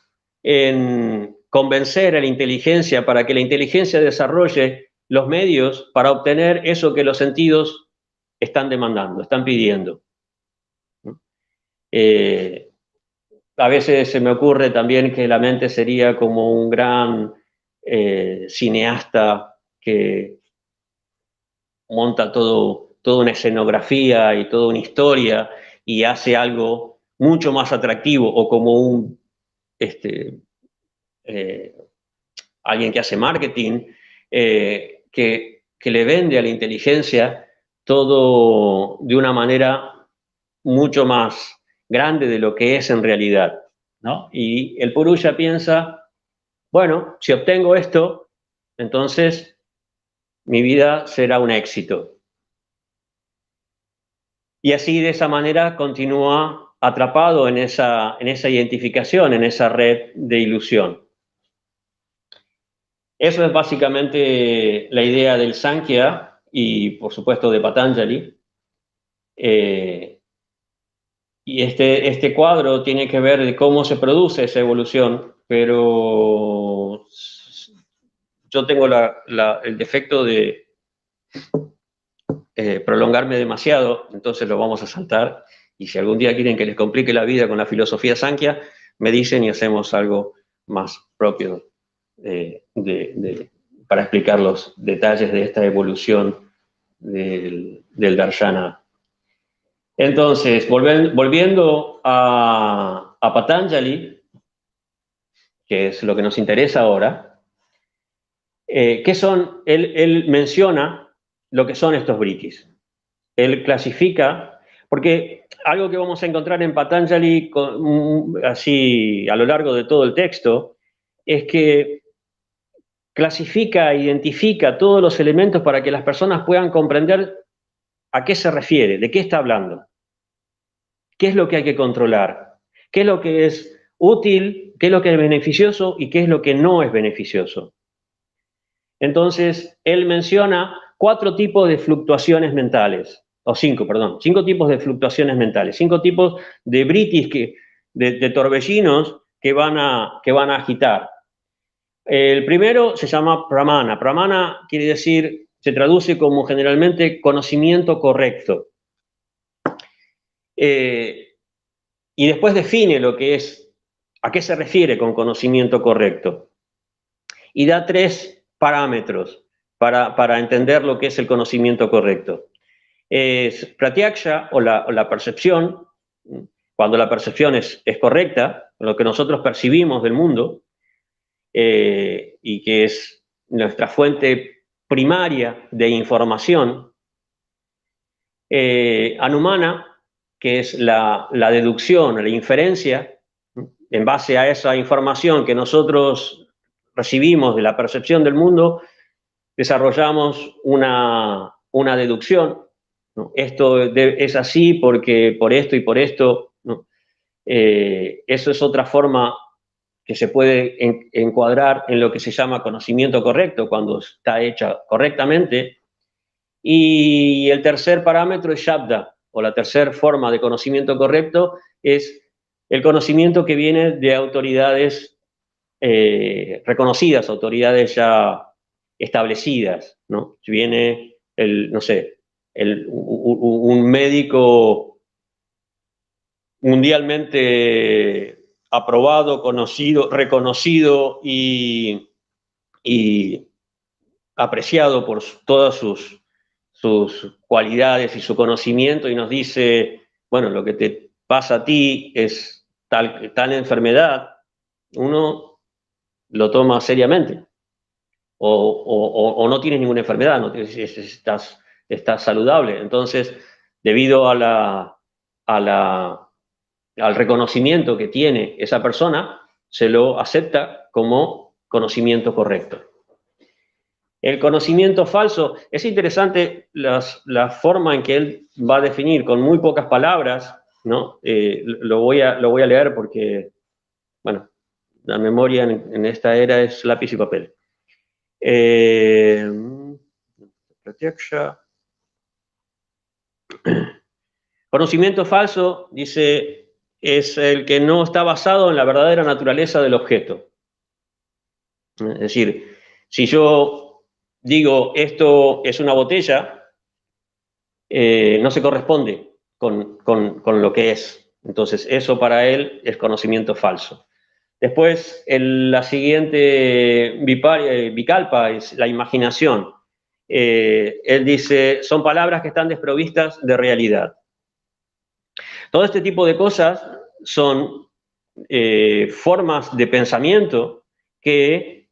en convencer a la inteligencia para que la inteligencia desarrolle los medios para obtener eso que los sentidos están demandando, están pidiendo. A veces se me ocurre también que la mente sería como un gran cineasta que monta toda una escenografía y toda una historia y hace algo mucho más atractivo, o como un alguien que hace marketing, que le vende a la inteligencia todo de una manera mucho más grande de lo que es en realidad, ¿no? Y el Purusha piensa, bueno, si obtengo esto, entonces mi vida será un éxito. Y así, de esa manera, continúa atrapado en esa identificación, en esa red de ilusión. Eso es básicamente la idea del Sankhya y, por supuesto, de Patanjali. Y este cuadro tiene que ver de cómo se produce esa evolución, pero yo tengo el defecto de prolongarme demasiado, entonces lo vamos a saltar. Y si algún día quieren que les complique la vida con la filosofía Sankhya, me dicen y hacemos algo más propio para explicar los detalles de esta evolución del Darshana. Entonces, volviendo a Patanjali, que es lo que nos interesa ahora, ¿qué son? Él menciona lo que son estos vrittis. Él clasifica, porque algo que vamos a encontrar en Patanjali, así a lo largo de todo el texto, es que clasifica, identifica todos los elementos para que las personas puedan comprender a qué se refiere, de qué está hablando, qué es lo que hay que controlar, qué es lo que es útil, qué es lo que es beneficioso y qué es lo que no es beneficioso. Entonces, él menciona 4 tipos de fluctuaciones mentales, o 5, perdón, 5 tipos de fluctuaciones mentales, 5 tipos de vrittis, de torbellinos que van a agitar. El primero se llama pramana. Pramana quiere decir, se traduce como generalmente conocimiento correcto. Y después define lo que es, a qué se refiere con conocimiento correcto. Y da 3 parámetros para entender lo que es el conocimiento correcto. Es pratyaksha, o la percepción, cuando la percepción es correcta, lo que nosotros percibimos del mundo, y que es nuestra fuente primaria de información. Anumana, que es la deducción, la inferencia, en base a esa información que nosotros recibimos de la percepción del mundo, desarrollamos una deducción, ¿no? Esto es así porque por esto y por esto, ¿no? Eso es otra forma que se puede encuadrar en lo que se llama conocimiento correcto, cuando está hecha correctamente. Y el tercer parámetro es Shabda, o la tercera forma de conocimiento correcto es el conocimiento que viene de autoridades reconocidas, autoridades ya establecidas, ¿no? Si viene un médico mundialmente aprobado, conocido, reconocido y apreciado por todas sus cualidades y su conocimiento, y nos dice, bueno, lo que te pasa a ti es tal enfermedad, uno lo toma seriamente. O no tienes ninguna enfermedad, no estás saludable. Entonces, debido al reconocimiento que tiene esa persona, se lo acepta como conocimiento correcto. El conocimiento falso, es interesante la forma en que él va a definir con muy pocas palabras, ¿no? Lo voy a leer porque, bueno, la memoria en esta era es lápiz y papel. Conocimiento falso, dice, es el que no está basado en la verdadera naturaleza del objeto. Es decir, si yo digo esto es una botella, no se corresponde con lo que es. Entonces, eso para él es conocimiento falso. Después, la siguiente vikalpa es la imaginación. Él dice, son palabras que están desprovistas de realidad. Todo este tipo de cosas son formas de pensamiento que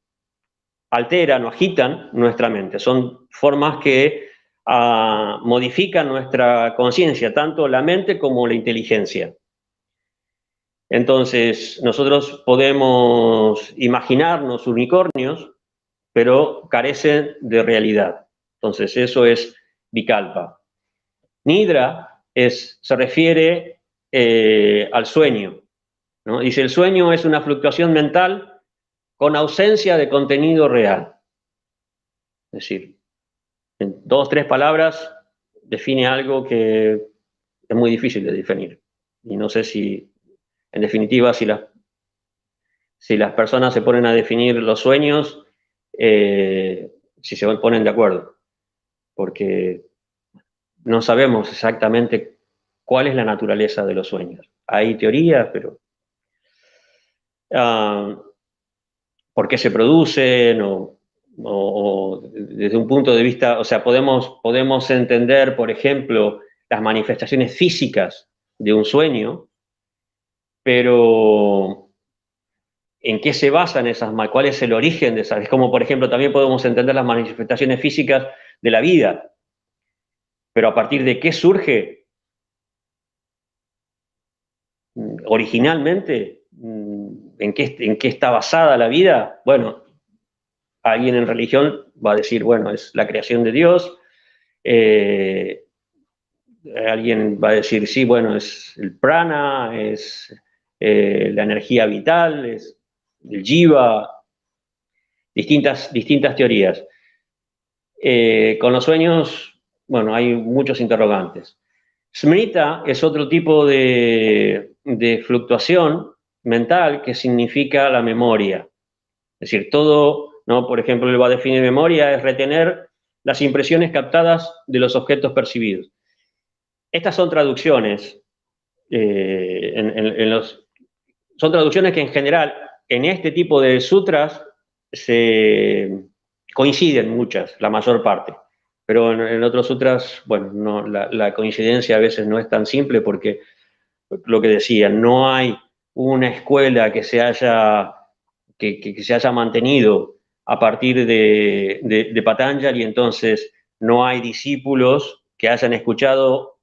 alteran o agitan nuestra mente. Son formas que modifican nuestra conciencia, tanto la mente como la inteligencia. Entonces, nosotros podemos imaginarnos unicornios, pero carecen de realidad. Entonces, eso es Vikalpa. Nidra se refiere al sueño, ¿no? Dice, el sueño es una fluctuación mental con ausencia de contenido real. Es decir, en 2 o 3 palabras define algo que es muy difícil de definir. Y no sé si, en definitiva, si las personas se ponen a definir los sueños, si se ponen de acuerdo. Porque no sabemos exactamente cuál es la naturaleza de los sueños. Hay teorías, pero por qué se producen o desde un punto de vista, o sea, podemos entender, por ejemplo, las manifestaciones físicas de un sueño, pero ¿en qué se basan esas? ¿Cuál es el origen de esas? Es como, por ejemplo, también podemos entender las manifestaciones físicas de la vida, pero ¿a partir de qué surge originalmente? ¿En qué está basada la vida? Bueno, alguien en religión va a decir, bueno, es la creación de Dios. Alguien va a decir, sí, bueno, es el prana, es la energía vital, es el jiva, distintas teorías. Con los sueños, bueno, hay muchos interrogantes. Smrita es otro tipo de fluctuación mental que significa la memoria. Es decir, todo, ¿no? Por ejemplo, él va a definir memoria, es retener las impresiones captadas de los objetos percibidos. Estas son traducciones, son traducciones que en general en este tipo de sutras se coinciden muchas, la mayor parte. Pero en otros sutras, bueno, no, la coincidencia a veces no es tan simple porque, lo que decía, no hay una escuela que se haya mantenido a partir de Patanjali, y entonces no hay discípulos que hayan escuchado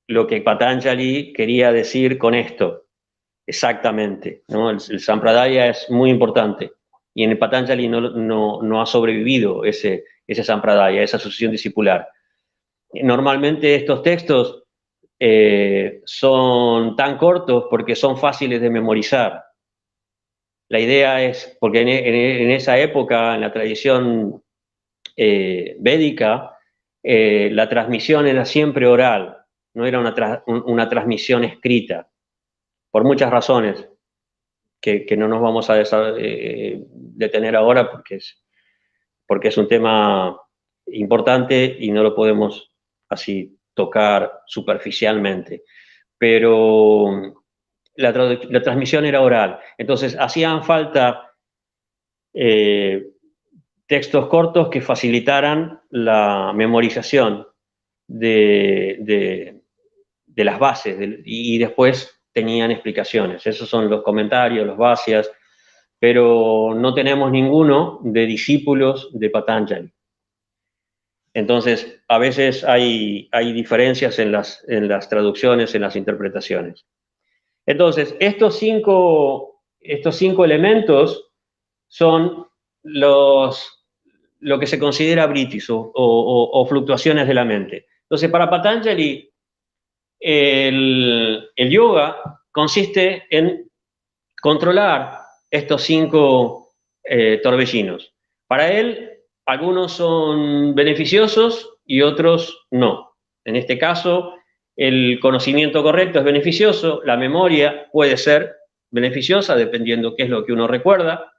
lo que Patanjali quería decir con esto, exactamente, ¿no? El Sampradaya es muy importante, y en el Patanjali no ha sobrevivido ese Sampradaya, esa asociación discipular. Normalmente estos textos son tan cortos porque son fáciles de memorizar. La idea es, porque en esa época, en la tradición védica, la transmisión era siempre oral, no era una transmisión escrita, por muchas razones que no nos vamos a detener ahora porque es un tema importante y no lo podemos así tocar superficialmente. Pero la transmisión era oral, entonces hacían falta textos cortos que facilitaran la memorización de las bases y después tenían explicaciones. Esos son los comentarios, los vasyas, pero no tenemos ninguno de discípulos de Patanjali. Entonces, a veces hay diferencias en las traducciones, en las interpretaciones. Entonces, estos cinco elementos son lo que se considera britis o fluctuaciones de la mente. Entonces, para Patanjali, el yoga consiste en controlar estos 5 torbellinos. Para él, algunos son beneficiosos y otros no. En este caso, el conocimiento correcto es beneficioso, la memoria puede ser beneficiosa dependiendo qué es lo que uno recuerda,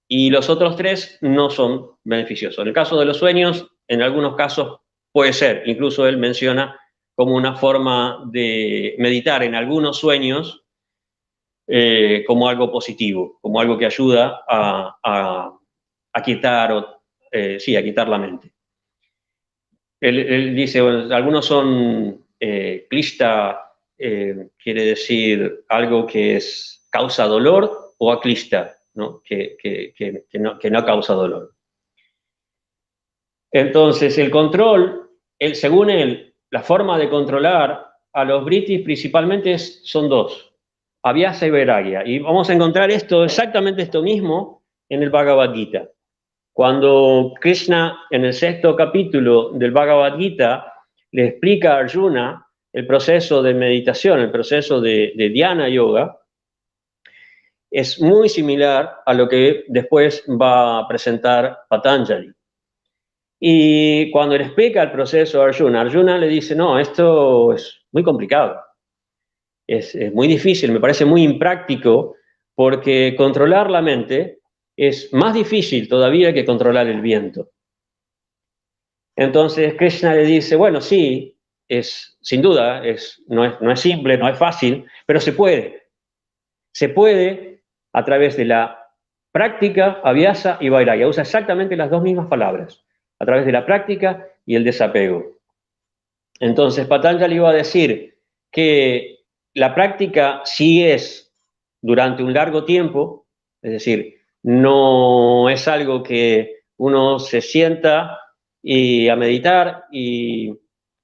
y los otros 3 no son beneficiosos. En el caso de los sueños, en algunos casos puede ser, incluso él menciona como una forma de meditar en algunos sueños como algo positivo, como algo que ayuda a quitar, a quitar la mente. Él dice, bueno, algunos son klishta quiere decir algo que causa dolor, o aklishta, ¿no? Que no causa dolor. Entonces, el control, según él, la forma de controlar a los britis principalmente son dos: Abhyasa y Vairagya. Y vamos a encontrar exactamente esto mismo en el Bhagavad Gita. Cuando Krishna, en el 6º capítulo del Bhagavad Gita, le explica a Arjuna el proceso de meditación, el proceso de dhyana yoga, es muy similar a lo que después va a presentar Patanjali. Y cuando le explica el proceso a Arjuna, Arjuna le dice: no, esto es muy complicado, es muy difícil, me parece muy impráctico, porque controlar la mente es más difícil todavía que controlar el viento. Entonces Krishna le dice: bueno, sí, sin duda, no es simple, no es fácil, pero se puede. Se puede a través de la práctica, abhyasa y vairagya. Usa exactamente las dos mismas palabras, a través de la práctica y el desapego. Entonces Patanjali va a decir que la práctica sí es durante un largo tiempo, es decir, no es algo que uno se sienta y a meditar y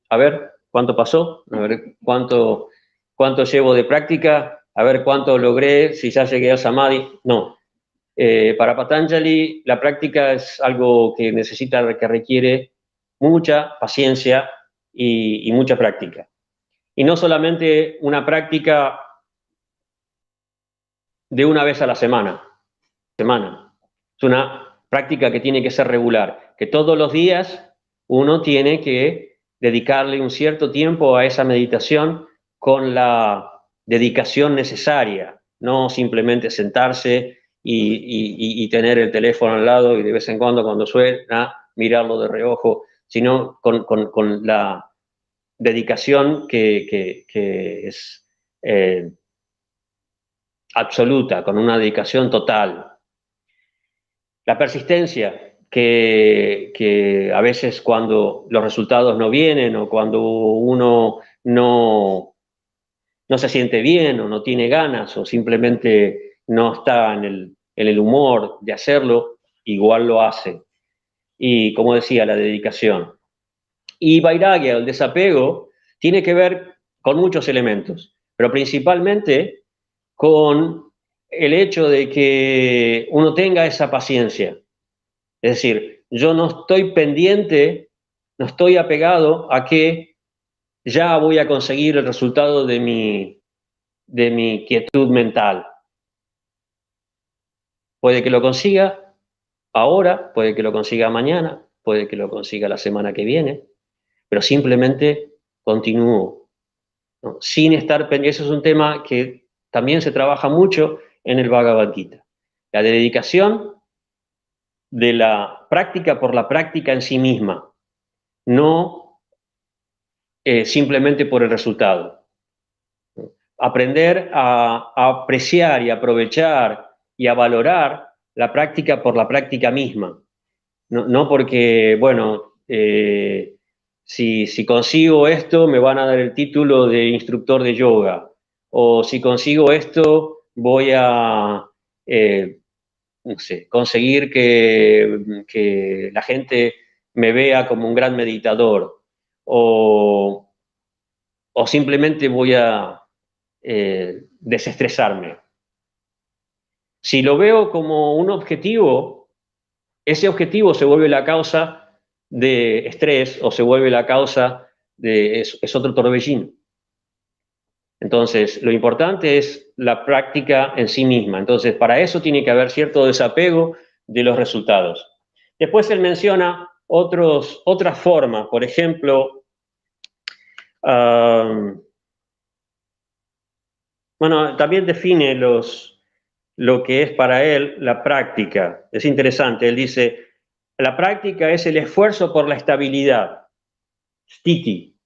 a ver cuánto pasó, a ver cuánto llevo de práctica, a ver cuánto logré, si ya llegué a Samadhi. No. Para Patanjali la práctica es algo que requiere mucha paciencia y mucha práctica. Y no solamente una práctica de una vez a la semana. Es una práctica que tiene que ser regular, que todos los días uno tiene que dedicarle un cierto tiempo a esa meditación con la dedicación necesaria, no simplemente sentarse y tener el teléfono al lado y de vez en cuando suena, mirarlo de reojo, sino con la dedicación que es absoluta, con una dedicación total. La persistencia, que a veces cuando los resultados no vienen o cuando uno no se siente bien o no tiene ganas o simplemente no está en el humor de hacerlo, igual lo hace. Y como decía, la dedicación. Y Vairagya, el desapego, tiene que ver con muchos elementos, pero principalmente con el hecho de que uno tenga esa paciencia. Es decir, yo no estoy pendiente, no estoy apegado a que ya voy a conseguir el resultado de mi quietud mental. Puede que lo consiga ahora, puede que lo consiga mañana, puede que lo consiga la semana que viene, pero simplemente continúo, ¿no? Sin estar pendiente. Eso es un tema que también se trabaja mucho en el Bhagavad Gita. La dedicación de la práctica por la práctica en sí misma, no simplemente por el resultado. Aprender a apreciar y aprovechar y a valorar la práctica por la práctica misma. No porque, bueno, si consigo esto me van a dar el título de instructor de yoga, o si consigo esto voy a, no sé, conseguir que la gente me vea como un gran meditador, o simplemente voy a desestresarme. Si lo veo como un objetivo, ese objetivo se vuelve la causa de estrés o se vuelve la causa es otro torbellino. Entonces, lo importante es la práctica en sí misma. Entonces, para eso tiene que haber cierto desapego de los resultados. Después él menciona otras formas, por ejemplo, bueno, también define lo que es para él la práctica. Es interesante, él dice: la práctica es el esfuerzo por la estabilidad, sthiti.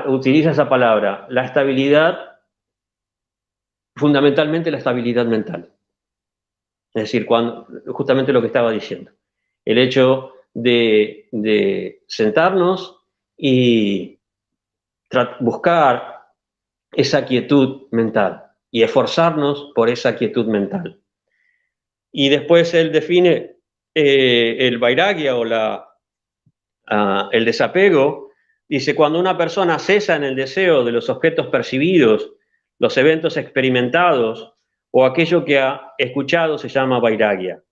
Utiliza esa palabra, la estabilidad, fundamentalmente la estabilidad mental. Es decir, justamente lo que estaba diciendo, el hecho de sentarnos y buscar esa quietud mental y esforzarnos por esa quietud mental. Y después él define el vairagya o el desapego. Dice, cuando una persona cesa en el deseo de los objetos percibidos, los eventos experimentados o aquello que ha escuchado, se llama vairagya.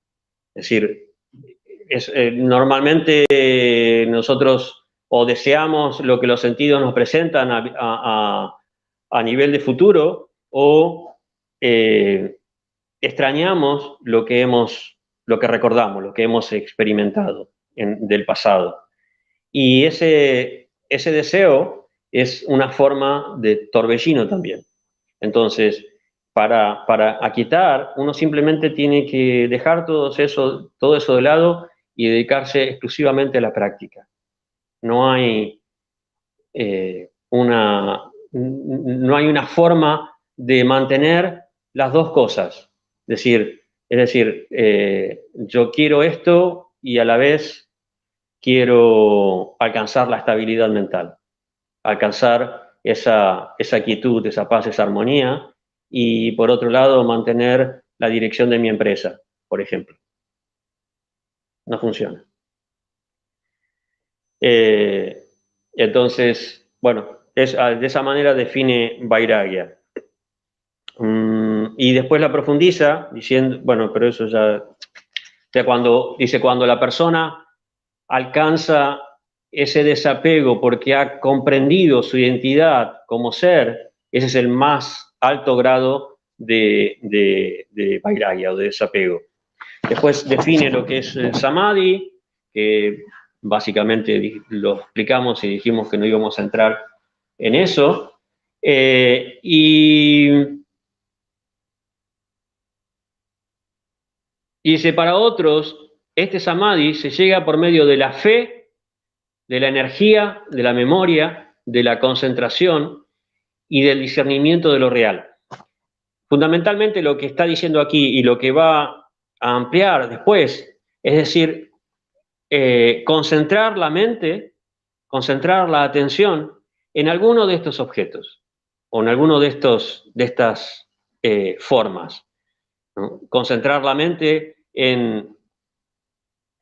Es decir, normalmente nosotros o deseamos lo que los sentidos nos presentan a nivel de futuro, o extrañamos lo que recordamos, lo que hemos experimentado del pasado. Y ese deseo es una forma de torbellino también. Entonces, para aquietar, uno simplemente tiene que dejar todo eso de lado y dedicarse exclusivamente a la práctica. No hay una forma de mantener las dos cosas. Es decir, yo quiero esto y a la vez quiero alcanzar la estabilidad mental, alcanzar esa quietud, esa paz, esa armonía, y por otro lado mantener la dirección de mi empresa, por ejemplo. No funciona. Entonces, bueno, de esa manera define Vairagya. Y después la profundiza diciendo, bueno, pero eso ya cuando la persona alcanza ese desapego porque ha comprendido su identidad como ser, ese es el más alto grado de vairagya o de desapego. Después define lo que es el samadhi, que básicamente lo explicamos y dijimos que no íbamos a entrar en eso. Y dice, para otros, este samadhi se llega por medio de la fe, de la energía, de la memoria, de la concentración y del discernimiento de lo real. Fundamentalmente lo que está diciendo aquí y lo que va a ampliar después, es decir, concentrar la mente, concentrar la atención en alguno de estos objetos o en alguno de estas formas, ¿no? Concentrar la mente en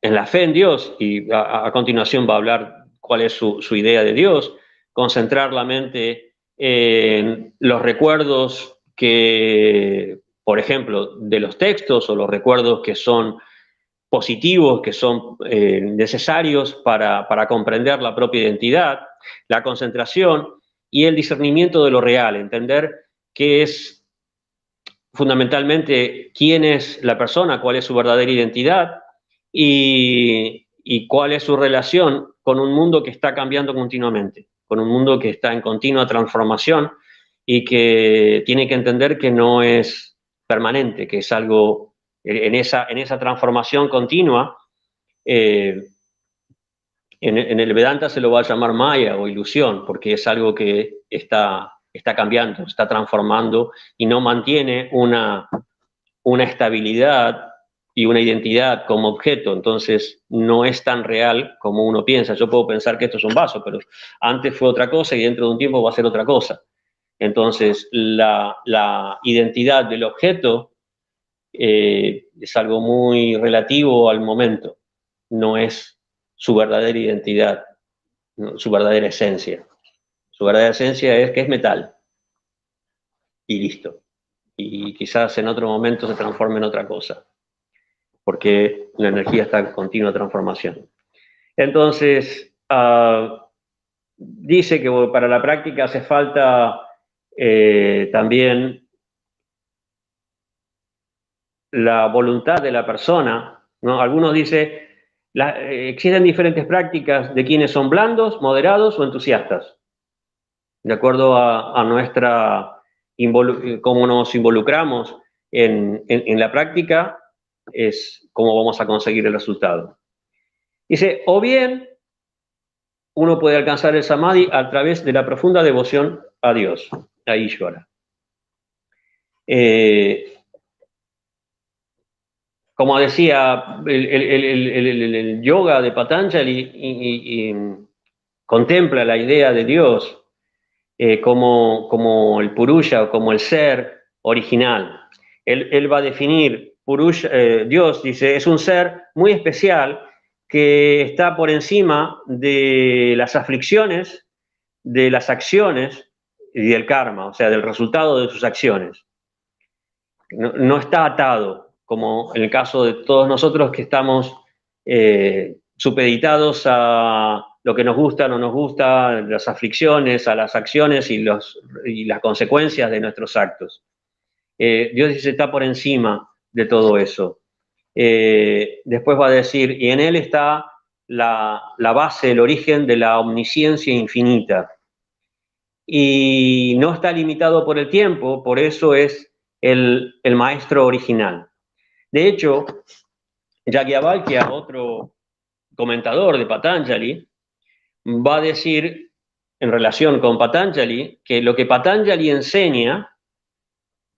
la fe en Dios, y a continuación va a hablar cuál es su idea de Dios. Concentrar la mente en los recuerdos que, por ejemplo, de los textos, o los recuerdos que son positivos, que son necesarios para comprender la propia identidad, la concentración y el discernimiento de lo real, entender qué es fundamentalmente quién es la persona, cuál es su verdadera identidad y cuál es su relación con un mundo que está cambiando continuamente, con un mundo que está en continua transformación y que tiene que entender que no es permanente, que es algo en esa transformación continua. En el Vedanta se lo va a llamar maya o ilusión, porque es algo que está cambiando, está transformando y no mantiene una estabilidad y una identidad como objeto. Entonces no es tan real como uno piensa. Yo puedo pensar que esto es un vaso, pero antes fue otra cosa y dentro de un tiempo va a ser otra cosa. Entonces la identidad del objeto es algo muy relativo al momento, no es su verdadera identidad, ¿no? Su verdadera esencia. Su verdadera esencia es que es metal y listo. Y quizás en otro momento se transforme en otra cosa, porque la energía está en continua transformación. Entonces, dice que para la práctica hace falta también la voluntad de la persona, ¿no? Algunos dicen, existen diferentes prácticas de quienes son blandos, moderados o entusiastas. De acuerdo a nuestra cómo nos involucramos en la práctica, es cómo vamos a conseguir el resultado. Dice, o bien uno puede alcanzar el samadhi a través de la profunda devoción a Dios, a Ishvara. Como decía, el yoga de Patanjali contempla la idea de Dios como el Purusha o como el ser original. Él va a definir Purusha, Dios, dice, es un ser muy especial que está por encima de las aflicciones, de las acciones y del karma, o sea, del resultado de sus acciones. No está atado, como en el caso de todos nosotros que estamos supeditados a lo que nos gusta, no nos gusta, las aflicciones, a las acciones y las consecuencias de nuestros actos. Dios dice, está por encima de todo eso. Después va a decir, y en Él está la base, el origen de la omnisciencia infinita. Y no está limitado por el tiempo, por eso es el maestro original. De hecho, Yajnavalkya, otro comentador de Patanjali, va a decir en relación con Patanjali que lo que Patanjali enseña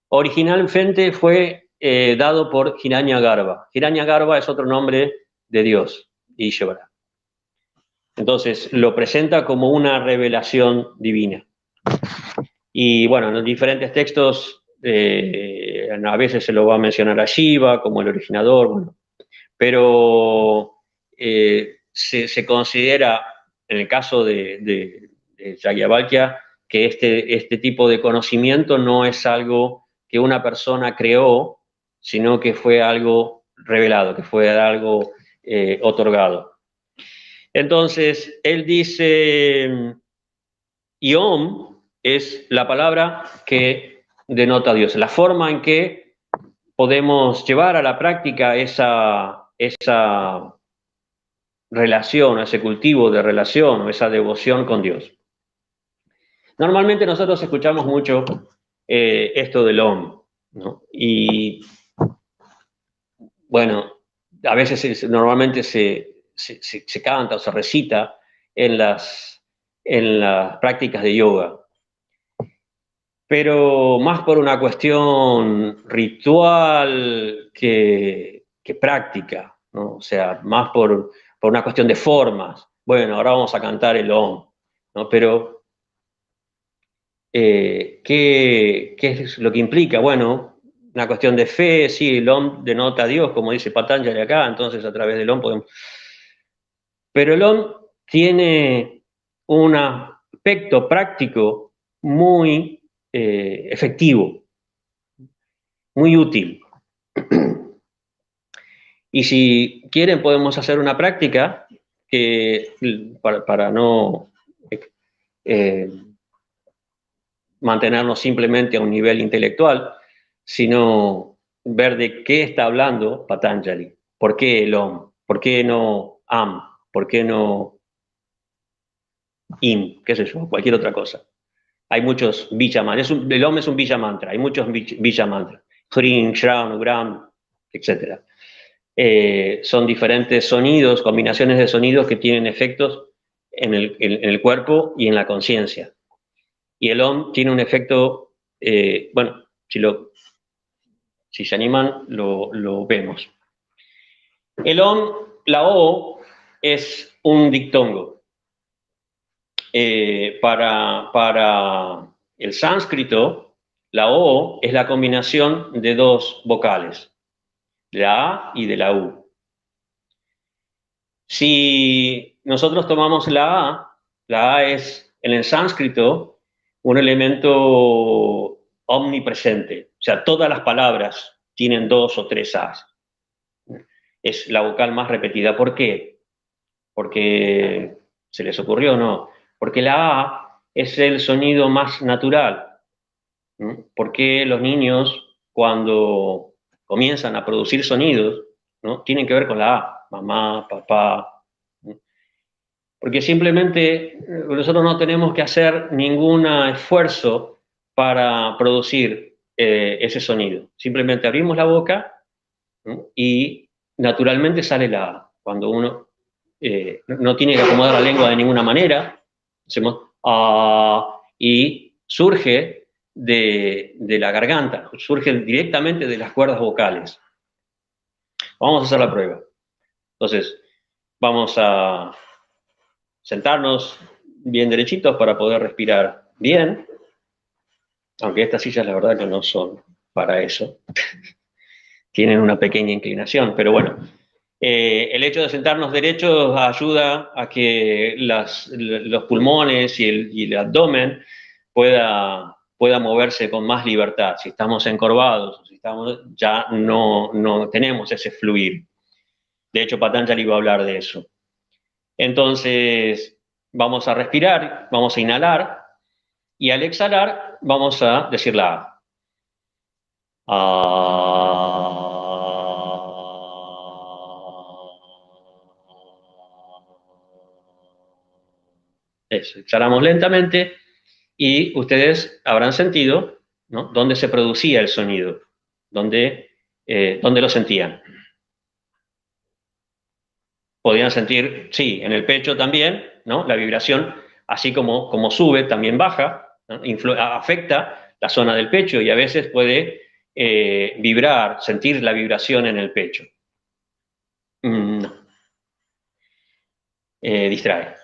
originalmente fue dado por Hiranyagarbha. Hiranyagarbha es otro nombre de Dios, Ishvara. Entonces lo presenta como una revelación divina. Y bueno, en los diferentes textos a veces se lo va a mencionar a Shiva como el originador, bueno, pero se considera, en el caso de Yajnavalkya, que este tipo de conocimiento no es algo que una persona creó, sino que fue algo revelado, que fue algo otorgado. Entonces, él dice, Yom es la palabra que denota a Dios, la forma en que podemos llevar a la práctica esa relación, ese cultivo de relación o esa devoción con Dios. Normalmente nosotros escuchamos mucho esto del Om, ¿no? Y bueno, a veces normalmente se canta o se recita en las prácticas de yoga, pero más por una cuestión ritual que práctica, ¿no? O sea, más por una cuestión de formas. Bueno, ahora vamos a cantar el Om, ¿no? Pero, ¿qué es lo que implica? Bueno, una cuestión de fe, sí, el Om denota a Dios, como dice Patanjali acá, entonces a través del Om podemos... Pero el Om tiene un aspecto práctico muy efectivo, muy útil. Y si quieren podemos hacer una práctica que para no mantenernos simplemente a un nivel intelectual, sino ver de qué está hablando Patanjali. ¿Por qué el Om? ¿Por qué no Am? ¿Por qué no Im? ¿Qué sé yo? Cualquier otra cosa. Hay muchos bija mantras. El Om es un bija mantra. Hay muchos bija mantras. Hrim, Shravan, Gram, etc. Son diferentes sonidos, combinaciones de sonidos que tienen efectos en el cuerpo y en la conciencia. Y el Om tiene un efecto, bueno, si se animan, lo vemos. El Om, la O, es un dictongo. Para el sánscrito, la O es la combinación de dos vocales, de la A y de la U. Si nosotros tomamos la A es en el sánscrito un elemento omnipresente, o sea, todas las palabras tienen dos o tres A's. Es la vocal más repetida. ¿Por qué? Porque se les ocurrió, no. Porque la A es el sonido más natural. ¿No? Porque los niños, cuando comienzan a producir sonidos, ¿no? Tienen que ver con la A, mamá, papá. ¿No? Porque simplemente nosotros no tenemos que hacer ningún esfuerzo para producir ese sonido. Simplemente abrimos la boca, ¿no? Y naturalmente sale la A. Cuando uno no tiene que acomodar la lengua de ninguna manera, hacemos y surge de la garganta, surge directamente de las cuerdas vocales. Vamos a hacer la prueba. Entonces, vamos a sentarnos bien derechitos para poder respirar bien, aunque estas sillas la verdad que no son para eso. Tienen una pequeña inclinación, pero bueno. El hecho de sentarnos derechos ayuda a que los pulmones y el abdomen pueda moverse con más libertad. Si estamos encorvados, ya no tenemos ese fluir. De hecho, Patanjali iba a hablar de eso. Entonces, vamos a respirar, vamos a inhalar, y al exhalar vamos a decir la A. Eso, exhalamos lentamente y ustedes habrán sentido, ¿no?, dónde se producía el sonido, dónde lo sentían. Podían sentir, sí, en el pecho también, ¿no?, la vibración, así como sube, también baja, ¿no?, afecta la zona del pecho y a veces puede vibrar, sentir la vibración en el pecho. No. Distrae.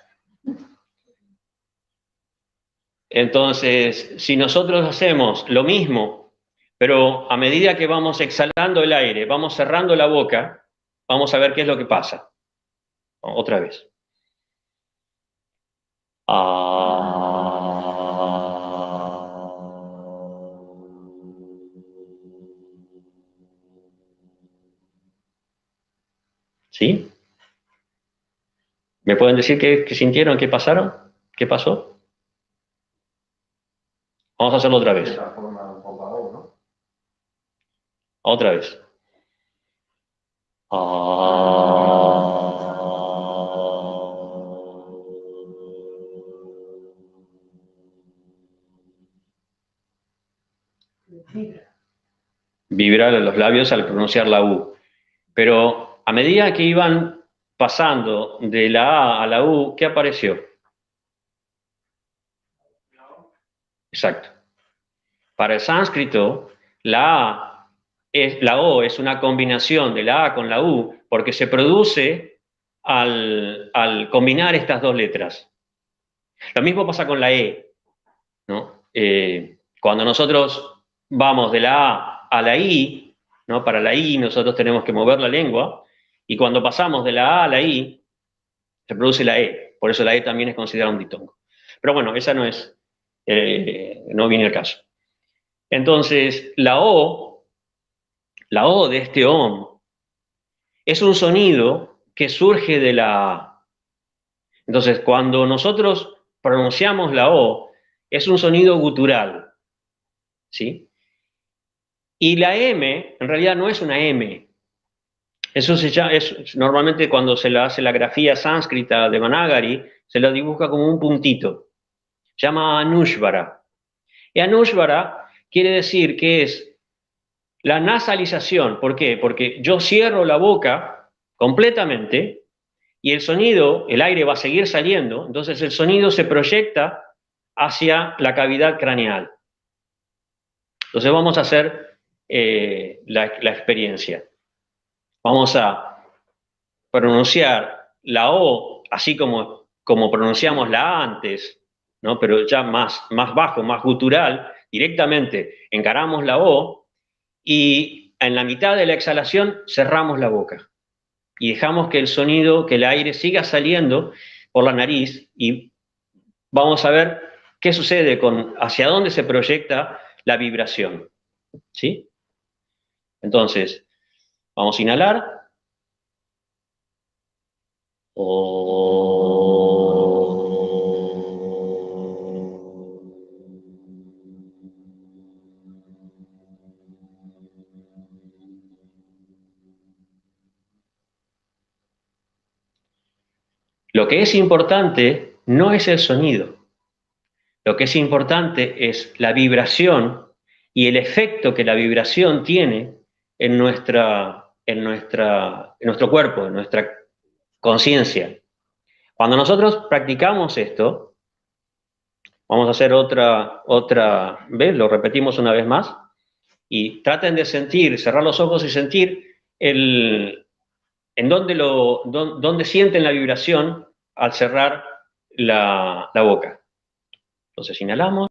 Entonces, si nosotros hacemos lo mismo, pero a medida que vamos exhalando el aire, vamos cerrando la boca, vamos a ver qué es lo que pasa. Otra vez. ¿Sí? ¿Me pueden decir qué sintieron, qué pasaron? ¿Qué pasó? Vamos a hacerlo otra vez. Otra vez. Vibrar en los labios al pronunciar la U. Pero a medida que iban pasando de la A a la U, ¿qué apareció? Exacto. Para el sánscrito, la O es una combinación de la A con la U porque se produce al combinar estas dos letras. Lo mismo pasa con la E, ¿no? Cuando nosotros vamos de la A la I, ¿no?, para la I nosotros tenemos que mover la lengua, y cuando pasamos de la A a la I, se produce la E. Por eso la E también es considerada un ditongo. Pero bueno, esa no viene al caso. Entonces, la O de este OM, es un sonido que surge de la A. Entonces, cuando nosotros pronunciamos la O, es un sonido gutural, ¿sí? Y la M, en realidad no es una M. Eso normalmente cuando se le hace la grafía sánscrita de Managari, se lo dibuja como un puntito. Se llama Anushvara. Y Anushvara quiere decir que es la nasalización. ¿Por qué? Porque yo cierro la boca completamente y el sonido, el aire va a seguir saliendo, entonces el sonido se proyecta hacia la cavidad craneal. Entonces vamos a hacer la experiencia. Vamos a pronunciar la O así como pronunciamos la A antes, ¿no?, pero ya más bajo, más gutural, directamente encaramos la O y en la mitad de la exhalación cerramos la boca y dejamos que el sonido, que el aire siga saliendo por la nariz y vamos a ver qué sucede hacia dónde se proyecta la vibración, ¿sí? Entonces, vamos a inhalar. Lo que es importante no es el sonido. Lo que es importante es la vibración y el efecto que la vibración tiene en nuestro cuerpo, en nuestra conciencia. Cuando nosotros practicamos esto, vamos a hacer otra vez, lo repetimos una vez más, y traten de sentir, cerrar los ojos y sentir en dónde sienten la vibración al cerrar la boca. Entonces inhalamos.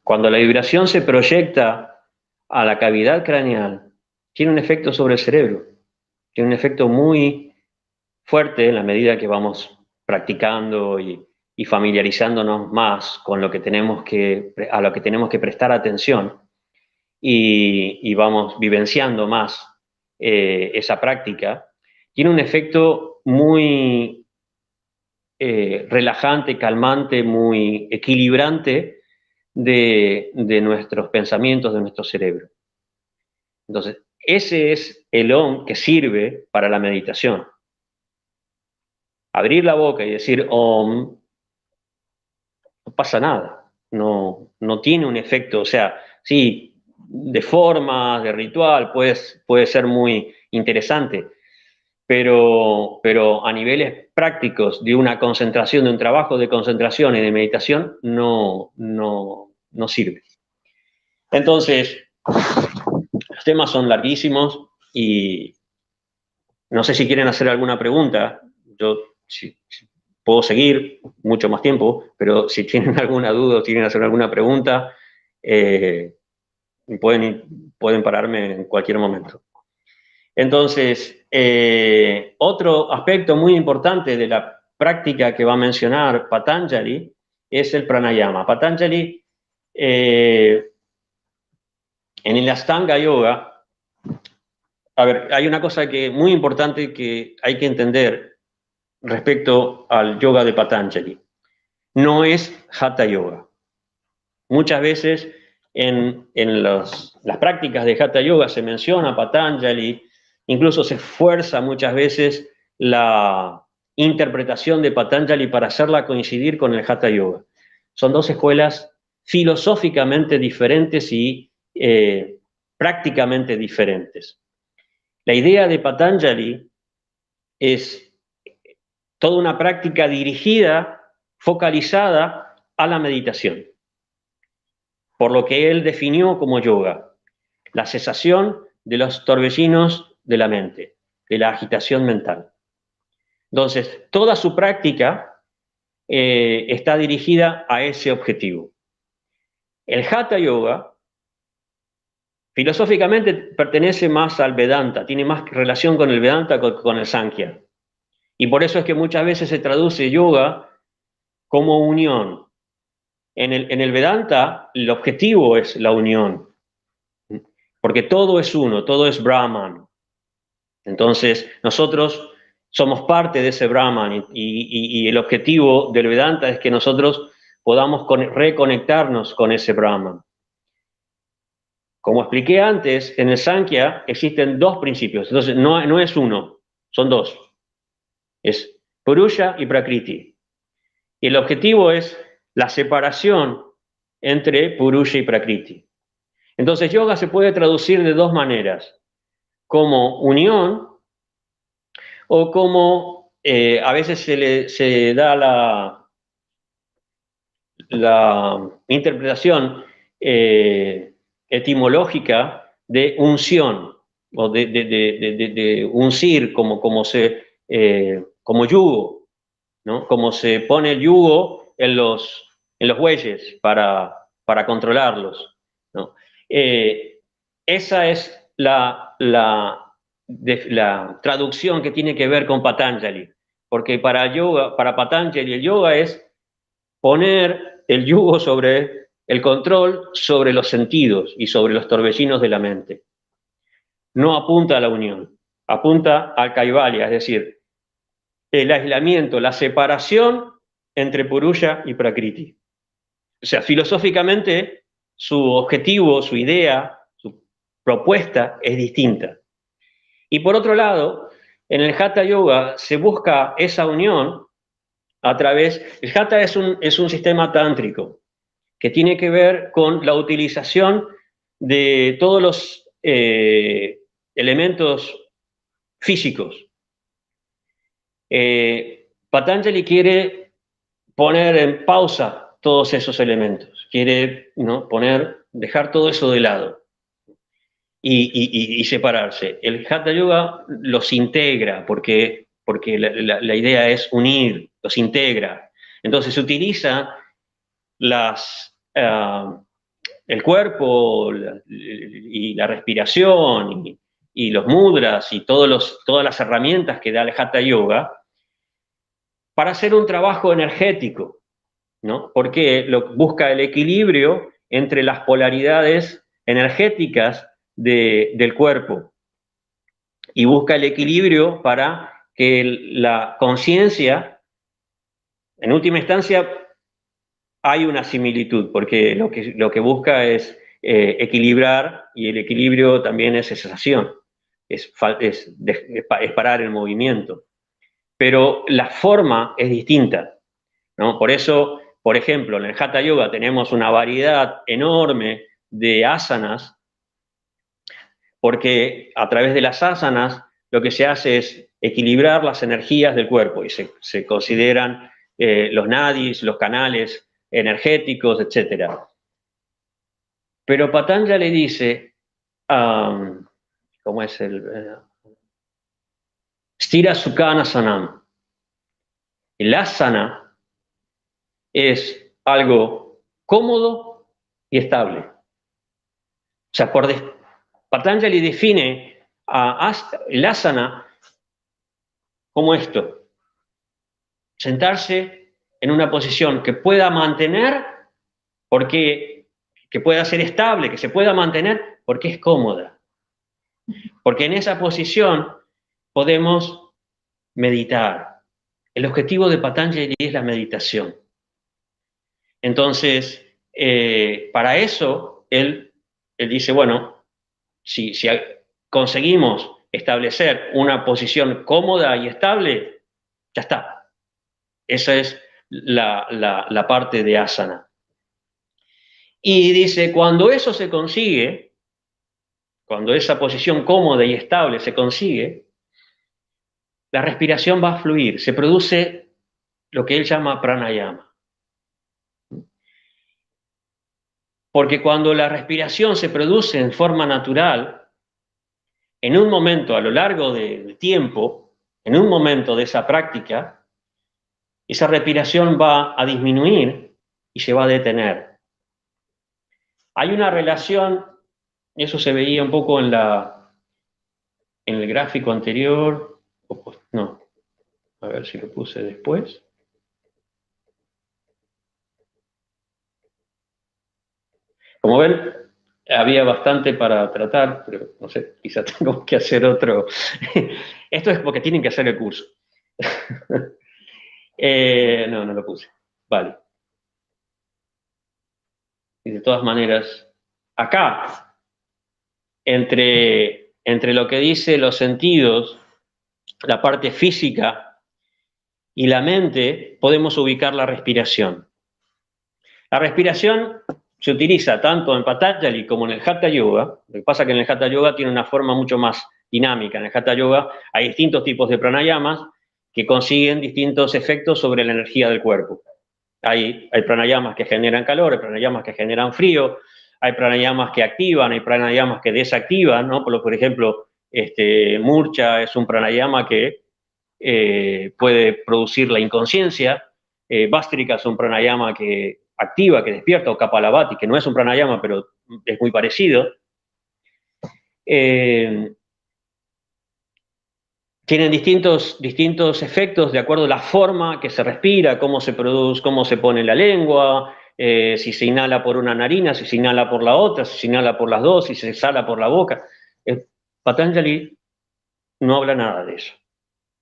Cuando la vibración se proyecta a la cavidad craneal, tiene un efecto sobre el cerebro, tiene un efecto muy fuerte en la medida que vamos practicando y familiarizándonos más con lo que a lo que tenemos que prestar atención y vamos vivenciando más esa práctica, tiene un efecto muy relajante, calmante, muy equilibrante de nuestros pensamientos, de nuestro cerebro. Entonces, ese es el OM que sirve para la meditación. Abrir la boca y decir OM, no pasa nada, no tiene un efecto, o sea, sí, de forma, de ritual, puede ser muy interesante, pero a niveles prácticos de una concentración, de un trabajo de concentración y de meditación, no sirve. Entonces, los temas son larguísimos y no sé si quieren hacer alguna pregunta. Yo puedo seguir mucho más tiempo, pero si tienen alguna duda o quieren hacer alguna pregunta, pueden pararme en cualquier momento. Entonces, otro aspecto muy importante de la práctica que va a mencionar Patanjali es el pranayama. Patanjali, en el Ashtanga Yoga, a ver, hay una cosa muy importante que hay que entender respecto al yoga de Patanjali. No es Hatha Yoga. Muchas veces en las prácticas de Hatha Yoga se menciona Patanjali, incluso se esfuerza muchas veces la interpretación de Patanjali para hacerla coincidir con el Hatha Yoga. Son dos escuelas filosóficamente diferentes y prácticamente diferentes. La idea de Patanjali es toda una práctica dirigida, focalizada a la meditación, por lo que él definió como yoga, la cesación de los torbellinos de la mente, de la agitación mental. Entonces, toda su práctica está dirigida a ese objetivo. El Hatha Yoga, filosóficamente, pertenece más al Vedanta, tiene más relación con el Vedanta que con el Sankhya. Y por eso es que muchas veces se traduce yoga como unión. En el Vedanta, el objetivo es la unión, porque todo es uno, todo es Brahman. Entonces, nosotros somos parte de ese Brahman y el objetivo del Vedanta es que nosotros podamos reconectarnos con ese Brahman. Como expliqué antes, en el Sankhya existen dos principios, entonces no es uno, son dos. Es Purusha y Prakriti. Y el objetivo es la separación entre Purusha y Prakriti. Entonces, yoga se puede traducir de dos maneras, como unión o como a veces se da la interpretación etimológica de unción o de uncir como yugo, ¿no? Como se pone el yugo en los bueyes para controlarlos, ¿no? Esa es la traducción que tiene que ver con Patanjali, porque para Patanjali el yoga es poner el yugo sobre el control sobre los sentidos y sobre los torbellinos de la mente. No apunta a la unión, apunta al Kaivalya, es decir, el aislamiento, la separación entre Purusha y Prakriti. O sea, filosóficamente su objetivo, su idea, su propuesta es distinta. Y por otro lado, en el Hatha Yoga se busca esa unión a través... El Hatha es un sistema tántrico que tiene que ver con la utilización de todos los elementos físicos, Patanjali quiere poner en pausa todos esos elementos, quiere, ¿no?, dejar todo eso de lado y separarse. El Hatha Yoga los integra porque la idea es unir, los integra. Entonces se utiliza el cuerpo y la respiración y los mudras y todas las herramientas que da el Hatha Yoga para hacer un trabajo energético, ¿no? Porque busca el equilibrio entre las polaridades energéticas del cuerpo y busca el equilibrio para que la conciencia, en última instancia, hay una similitud, porque lo que busca es equilibrar, y el equilibrio también es cesación, es parar el movimiento. Pero la forma es distinta, ¿no? Por eso, por ejemplo, en el Hatha Yoga tenemos una variedad enorme de asanas, porque a través de las asanas lo que se hace es equilibrar las energías del cuerpo y se consideran los nadis, los canales energéticos, etc. Pero Patanjali dice, ¿cómo es el? Stira Sukhana Sanam. El asana es algo cómodo y estable. O sea, Patanjali define el asana como esto: sentarse en una posición que pueda mantener, que pueda ser estable, que se pueda mantener, porque es cómoda. Porque en esa posición podemos meditar. El objetivo de Patanjali es la meditación. Entonces, para eso, él dice, bueno, si conseguimos establecer una posición cómoda y estable, ya está. Esa es la parte de asana. Y dice, cuando eso se consigue, cuando esa posición cómoda y estable se consigue, la respiración va a fluir, se produce lo que él llama pranayama. Porque cuando la respiración se produce en forma natural, en un momento a lo largo del tiempo, en un momento de esa práctica, esa respiración va a disminuir y se va a detener. Hay una relación, eso se veía un poco en el gráfico anterior, no, a ver si lo puse después. Como ven, había bastante para tratar, pero no sé, quizá tengo que hacer otro. Esto es porque tienen que hacer el curso. No lo puse. Vale. Y de todas maneras, acá, entre lo que dice los sentidos, la parte física y la mente, podemos ubicar la respiración. La respiración se utiliza tanto en Patanjali como en el Hatha Yoga. Lo que pasa es que en el Hatha Yoga tiene una forma mucho más dinámica. En el Hatha Yoga hay distintos tipos de pranayamas que consiguen distintos efectos sobre la energía del cuerpo. Hay pranayamas que generan calor, hay pranayamas que generan frío, hay pranayamas que activan, hay pranayamas que desactivan, ¿no? Por ejemplo, Murcha es un pranayama que puede producir la inconsciencia, Bhastrika es un pranayama que activa, que despierta, o Kapalabhati, que no es un pranayama, pero es muy parecido. Tienen distintos efectos de acuerdo a la forma que se respira, cómo se produce, cómo se pone la lengua, si se inhala por una narina, si se inhala por la otra, si se inhala por las dos, si se exhala por la boca. Patanjali no habla nada de eso.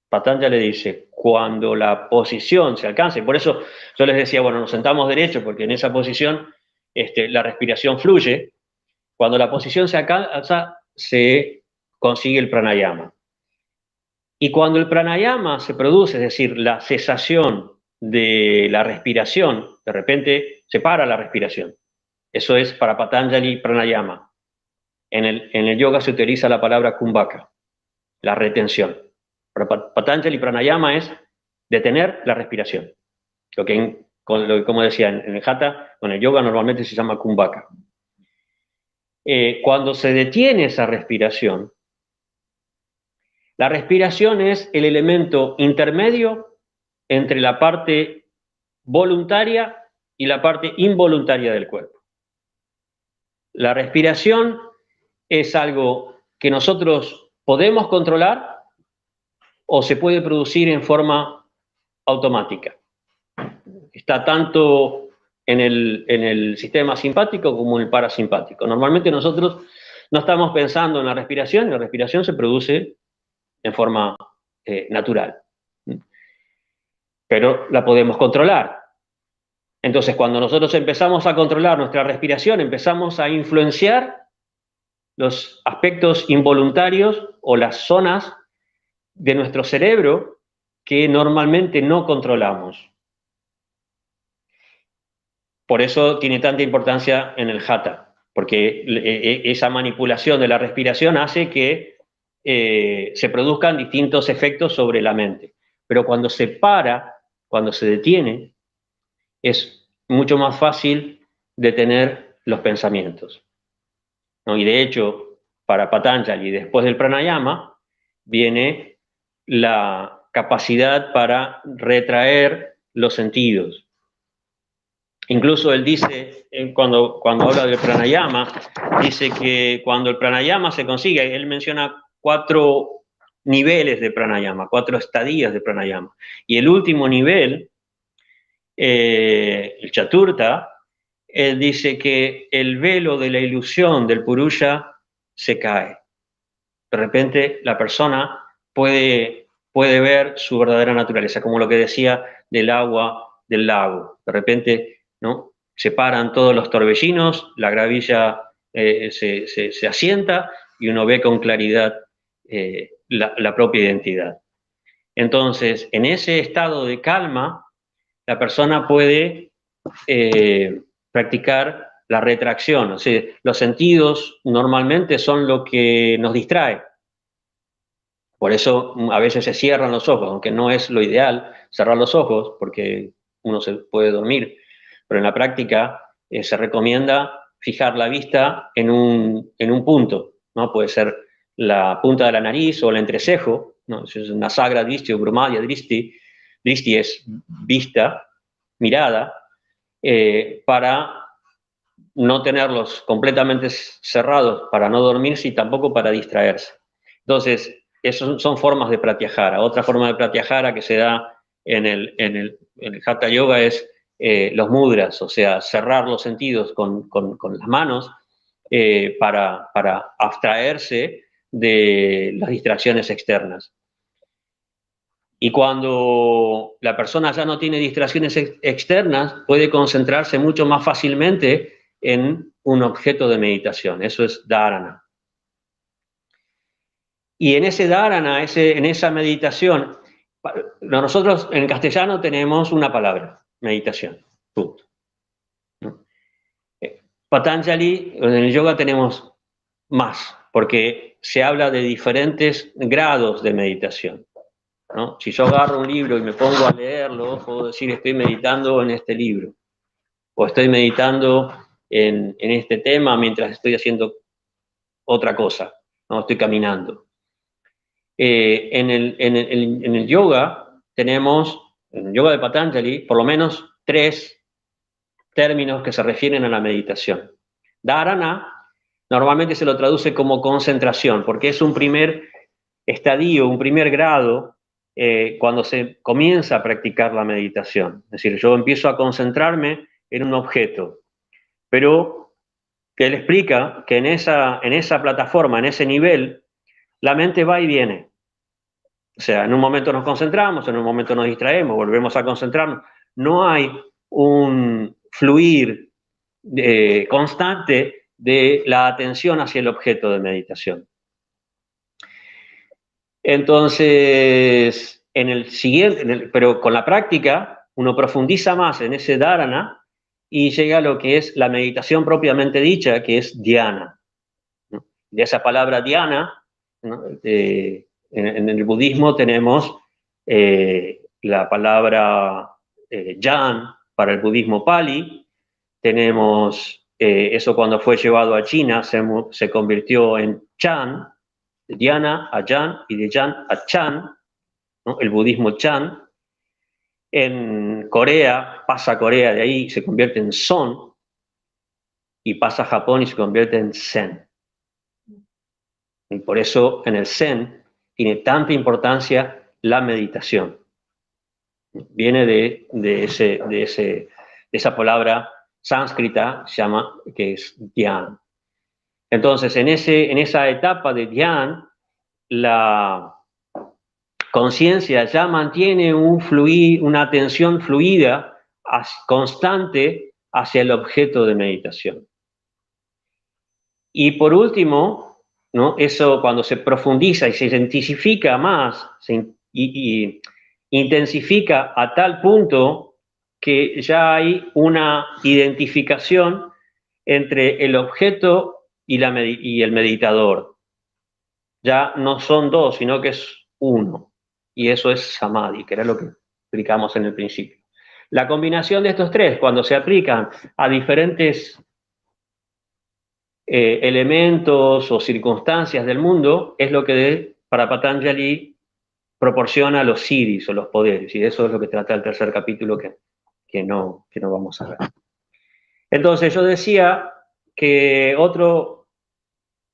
Patanjali dice, cuando la posición se alcance, por eso yo les decía, bueno, nos sentamos derecho, porque en esa posición la respiración fluye. Cuando la posición se alcanza, se consigue el pranayama. Y cuando el pranayama se produce, es decir, la cesación de la respiración, de repente se para la respiración. Eso es para Patanjali pranayama. En el yoga se utiliza la palabra kumbhaka, la retención. Para Patanjali, pranayama es detener la respiración. Lo que, como decía, en el hatha, con el yoga normalmente se llama kumbhaka. Cuando se detiene esa respiración, la respiración es el elemento intermedio entre la parte voluntaria y la parte involuntaria del cuerpo. La respiración es algo que nosotros podemos controlar o se puede producir en forma automática. Está tanto en el sistema simpático como en el parasimpático. Normalmente nosotros no estamos pensando en la respiración se produce en forma natural. Pero la podemos controlar. Entonces, cuando nosotros empezamos a controlar nuestra respiración, empezamos a influenciar los aspectos involuntarios o las zonas de nuestro cerebro que normalmente no controlamos. Por eso tiene tanta importancia en el hatha, porque esa manipulación de la respiración hace que se produzcan distintos efectos sobre la mente. Pero cuando se para, cuando se detiene, es mucho más fácil detener los pensamientos, ¿no? Y de hecho, para Patanjali, después del pranayama, viene la capacidad para retraer los sentidos. Incluso él dice, cuando habla del pranayama, dice que cuando el pranayama se consigue, él menciona 4 niveles de pranayama, 4 estadías de pranayama. Y el último nivel, el chaturta, él dice que el velo de la ilusión del purusha se cae. De repente la persona puede ver su verdadera naturaleza, como lo que decía del agua del lago. De repente, ¿no?, se paran todos los torbellinos, la gravilla se asienta y uno ve con claridad la propia identidad. Entonces, en ese estado de calma, la persona puede practicar la retracción. O sea, los sentidos normalmente son lo que nos distrae. Por eso a veces se cierran los ojos, aunque no es lo ideal cerrar los ojos, porque uno se puede dormir. Pero en la práctica se recomienda fijar la vista en un punto, ¿no? Puede ser la punta de la nariz o el entrecejo, ¿no? Es una sagra drishti o brumadhya drishti. Drishti es vista, mirada, para no tenerlos completamente cerrados para no dormirse y tampoco para distraerse. Entonces, esas son formas de pratyahara. Otra forma de pratyahara que se da en el hatha yoga es los mudras, o sea, cerrar los sentidos con las manos para abstraerse de las distracciones externas. Y cuando la persona ya no tiene distracciones externas, puede concentrarse mucho más fácilmente en un objeto de meditación. Eso es dharana. Y en ese dharana, en esa meditación, nosotros en castellano tenemos una palabra, meditación. Punto. Patanjali, en el yoga tenemos más, porque se habla de diferentes grados de meditación, ¿no? Si yo agarro un libro y me pongo a leerlo, puedo decir estoy meditando en este libro, o estoy meditando en este tema mientras estoy haciendo otra cosa, ¿no? Estoy caminando. En el yoga tenemos, en el yoga de Patanjali, por lo menos 3 términos que se refieren a la meditación. Dharana normalmente se lo traduce como concentración, porque es un primer estadio, un primer grado cuando se comienza a practicar la meditación. Es decir, yo empiezo a concentrarme en un objeto, pero él explica que en esa plataforma, en ese nivel, la mente va y viene. O sea, en un momento nos concentramos, en un momento nos distraemos, volvemos a concentrarnos. No hay un fluir constante de la atención hacia el objeto de meditación. Entonces, pero con la práctica, uno profundiza más en ese dharana y llega a lo que es la meditación propiamente dicha, que es dhyana, ¿no? De esa palabra dhyana, ¿no?, En el budismo tenemos la palabra Yan para el budismo Pali, tenemos eso cuando fue llevado a China se convirtió en Chan, de Diana a Yan y de Yan a Chan, ¿no? El budismo Chan. En Corea, pasa a Corea de ahí, se convierte en Son, y pasa a Japón y se convierte en Zen. Y por eso en el Zen tiene tanta importancia la meditación. Viene de esa palabra sánscrita que es Dhyan. Entonces, en esa etapa de Dhyan, la conciencia ya mantiene una atención fluida, constante hacia el objeto de meditación. Y por último, ¿no? Eso cuando se profundiza y se intensifica más, y intensifica a tal punto que ya hay una identificación entre el objeto y el meditador. Ya no son dos, sino que es uno. Y eso es samadhi, que era lo que explicamos en el principio. La combinación de estos tres, cuando se aplican a diferentes elementos o circunstancias del mundo, es lo que para Patanjali proporciona los siddhis o los poderes, y de eso es lo que trata el tercer capítulo que no vamos a ver. Entonces yo decía que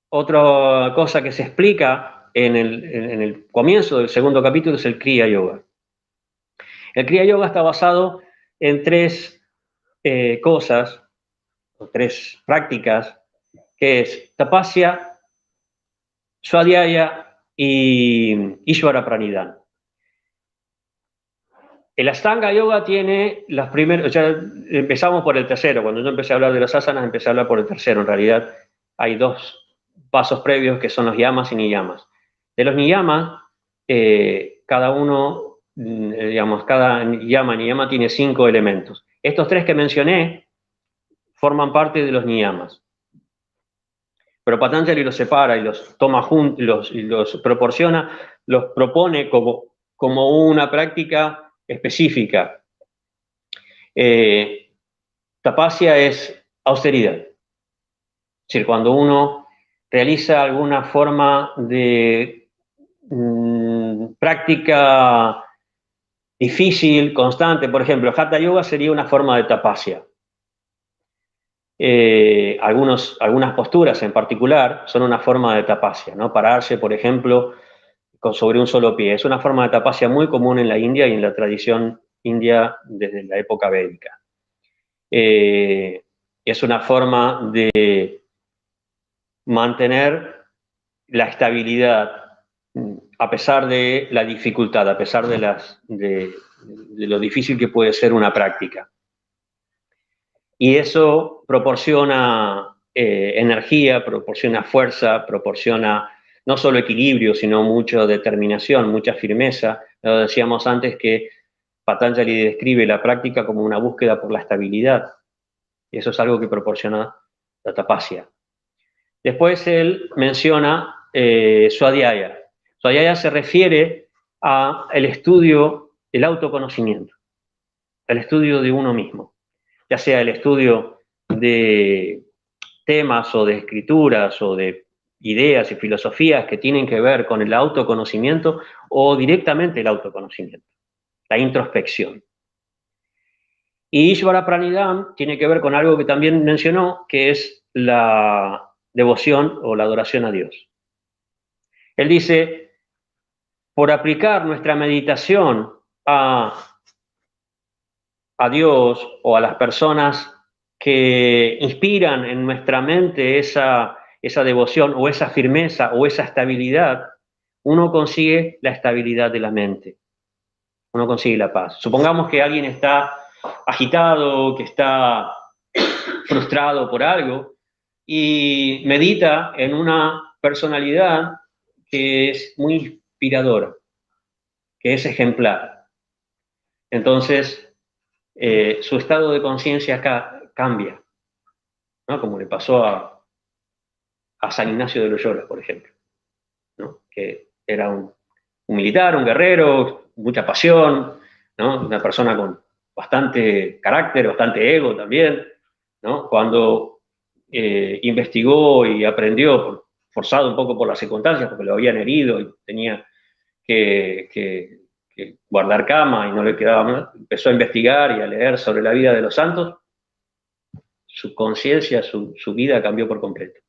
otra cosa que se explica en el comienzo del segundo capítulo es el Kriya Yoga. El Kriya Yoga está basado en tres cosas, o tres prácticas, que es Tapasya, Swadhyaya y Ishvara Pranidhana. El Ashtanga Yoga tiene las primeras, ya empezamos por el tercero, cuando yo empecé a hablar de las asanas, empecé a hablar por el tercero. En realidad hay dos pasos previos que son los yamas y niyamas. De los niyamas, cada uno, digamos, cada niyama tiene 5 elementos. Estos tres que mencioné forman parte de los niyamas. Pero Patanjali los separa y los toma juntos y los proporciona, los propone como una práctica específica. Tapasya es austeridad. Es decir, cuando uno realiza alguna forma de práctica difícil, constante, por ejemplo, Hatha Yoga sería una forma de tapasya. Algunas posturas en particular son una forma de tapasya, ¿no? Pararse, por ejemplo, sobre un solo pie. Es una forma de tapasya muy común en la India y en la tradición india desde la época védica. Es una forma de mantener la estabilidad a pesar de la dificultad, a pesar de lo difícil que puede ser una práctica. Y eso proporciona energía, proporciona fuerza, proporciona no solo equilibrio, sino mucha determinación, mucha firmeza. Lo decíamos antes que Patanjali describe la práctica como una búsqueda por la estabilidad. Y eso es algo que proporciona la tapasya. Después él menciona Swadhyaya. Swadhyaya se refiere al estudio del autoconocimiento, al estudio de uno mismo, ya sea el estudio de temas o de escrituras o de ideas y filosofías que tienen que ver con el autoconocimiento o directamente el autoconocimiento, la introspección. Y Ishvara Pranidhana tiene que ver con algo que también mencionó, que es la devoción o la adoración a Dios. Él dice, por aplicar nuestra meditación a Dios o a las personas que inspiran en nuestra mente esa devoción o esa firmeza o esa estabilidad, uno consigue la estabilidad de la mente, uno consigue la paz. Supongamos que alguien está agitado, que está frustrado por algo y medita en una personalidad que es muy inspiradora, que es ejemplar. Entonces, su estado de conciencia cambia, ¿no? Como le pasó a San Ignacio de Loyola, por ejemplo, ¿no? Que era un un militar, un guerrero, mucha pasión, ¿no? Una persona con bastante carácter, bastante ego también, ¿no? Cuando investigó y aprendió, forzado un poco por las circunstancias, porque lo habían herido y tenía que guardar cama y no le quedaba más, empezó a investigar y a leer sobre la vida de los santos, su conciencia, su vida cambió por completo.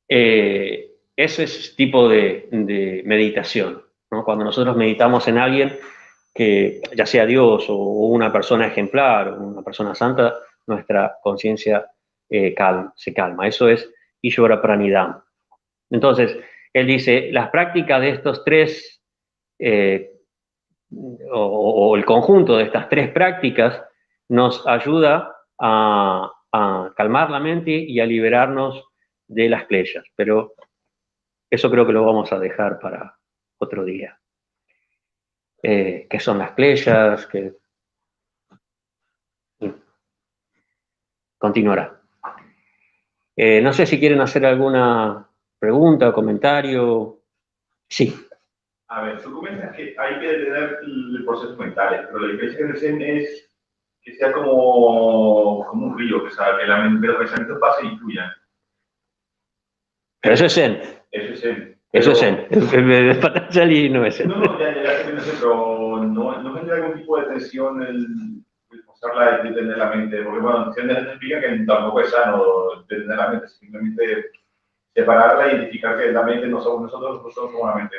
Ese es tipo de meditación, ¿no? Cuando nosotros meditamos en alguien que ya sea Dios o una persona ejemplar o una persona santa, nuestra conciencia se calma. Eso es Ishvara Pranidhana. Entonces, él dice, las prácticas de estos tres, o el conjunto de estas tres prácticas, nos ayuda a calmar la mente y a liberarnos de las kleshas. Pero eso creo que lo vamos a dejar para otro día. ¿Qué son las kleshas? Continuará. No sé si quieren hacer alguna pregunta o comentario. Sí. A ver, tú comentas que hay que detener el proceso mental, pero la diferencia que dicen es que sea como un río, que la mente, los pensamientos pasen y fluyan. Pero eso es Zen. Eso es Zen. Eso es Zen. El Patanjali no es Zen. No, ya sé, pero no genera algún tipo de tensión el forzarla y detener la mente, porque bueno, Zen explica que tampoco es sano detener la mente, simplemente separarla e identificar que la mente no somos nosotros, no somos la mente.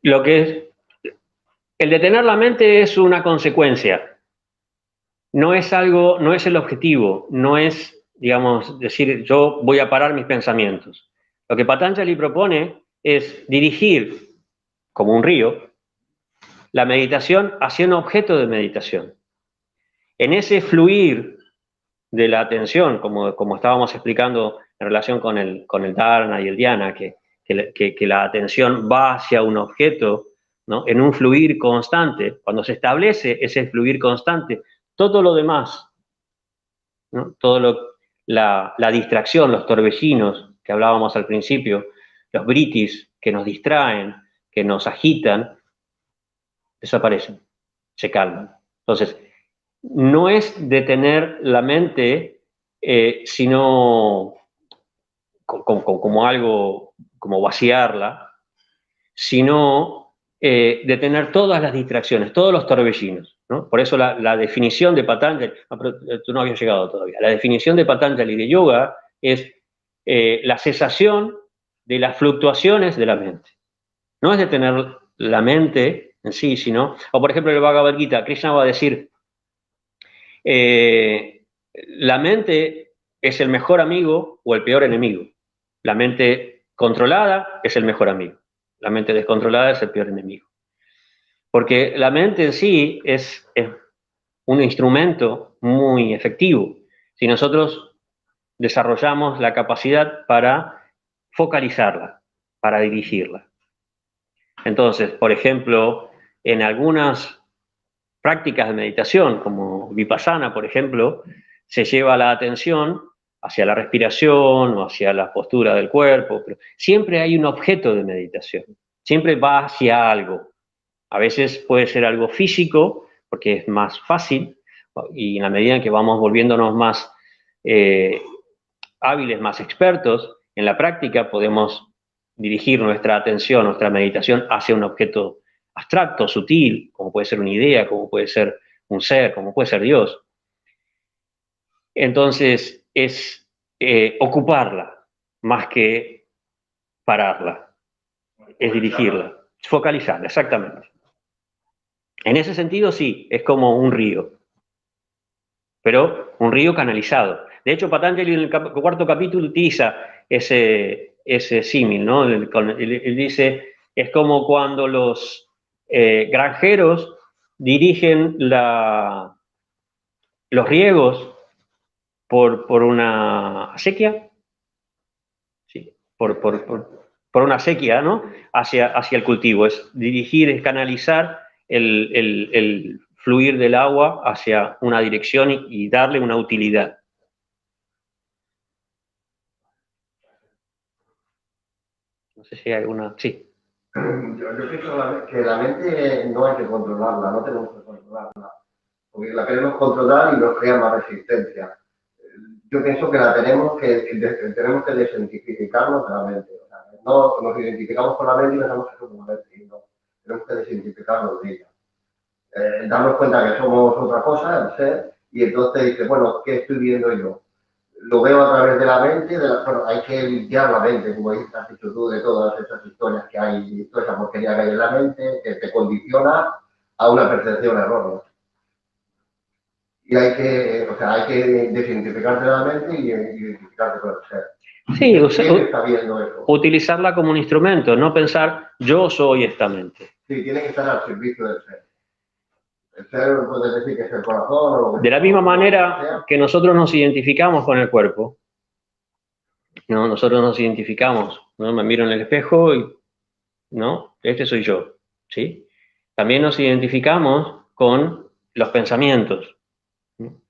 Lo que es, el detener la mente es una consecuencia. No es algo, no es el objetivo, no es, digamos, decir yo voy a parar mis pensamientos. Lo que Patanjali propone es dirigir, como un río, la meditación hacia un objeto de meditación. En ese fluir de la atención, como estábamos explicando en relación con el dharana y el dhyana, que la atención va hacia un objeto, ¿no? En un fluir constante, cuando se establece ese fluir constante, todo lo demás, ¿no? La distracción, los torbellinos que hablábamos al principio, los britis que nos distraen, que nos agitan, desaparecen, se calman. Entonces, no es detener la mente, sino como algo, como vaciarla, sino detener todas las distracciones, todos los torbellinos, ¿no? Por eso la definición de Patanjali, tú no habías llegado todavía, la definición de Patanjali de yoga es la cesación de las fluctuaciones de la mente. No es detener la mente en sí, sino, o por ejemplo el Bhagavad Gita, Krishna va a decir, la mente es el mejor amigo o el peor enemigo. La mente controlada es el mejor amigo. La mente descontrolada es el peor enemigo. Porque la mente en sí es un instrumento muy efectivo. Si nosotros desarrollamos la capacidad para focalizarla, para dirigirla. Entonces, por ejemplo, en algunas prácticas de meditación, como Vipassana, por ejemplo, se lleva la atención hacia la respiración o hacia la postura del cuerpo, pero siempre hay un objeto de meditación, siempre va hacia algo. A veces puede ser algo físico, porque es más fácil, y en la medida en que vamos volviéndonos más hábiles, más expertos en la práctica, podemos dirigir nuestra atención, nuestra meditación hacia un objeto abstracto, sutil, como puede ser una idea, como puede ser un ser, como puede ser Dios. Entonces, es ocuparla más que pararla, es dirigirla, focalizarla, exactamente. En ese sentido, sí, es como un río, pero un río canalizado. De hecho, Patanjali en el cuarto capítulo utiliza ese símil, ¿no? Él dice, es como cuando los granjeros dirigen los riegos por una acequia, sí, por una acequia, ¿no? Hacia el cultivo. Es dirigir, es canalizar el fluir del agua hacia una dirección y darle una utilidad. No sé si hay alguna... Sí. Yo pienso que la mente no hay que controlarla, no tenemos que controlarla, porque la queremos controlar y nos crea más resistencia. Yo pienso que tenemos que desidentificarnos de la mente. O sea, no nos identificamos con la mente y pensamos que somos la mente, y no, tenemos que desidentificarnos de ella. Darnos cuenta que somos otra cosa, el ser, y entonces dice, bueno, ¿qué estoy viendo yo? Lo veo a través de la mente, bueno, hay que limpiar la mente, como has dicho tú, de todas esas historias que hay, toda esa porquería que hay en la mente, que te condiciona a una percepción errónea. Y hay que desidentificarte de la mente y identificarte con el ser. Sí, ¿Quién está viendo eso? utilizarla como un instrumento, no pensar yo soy esta mente. Sí, tiene que estar al servicio del ser. El ser puede decir que es el corazón o lo que De la misma manera que nosotros nos identificamos con el cuerpo, ¿no? Nosotros nos identificamos, ¿no? Me miro en el espejo y, ¿no? Este soy yo, ¿sí? También nos identificamos con los pensamientos, ¿no?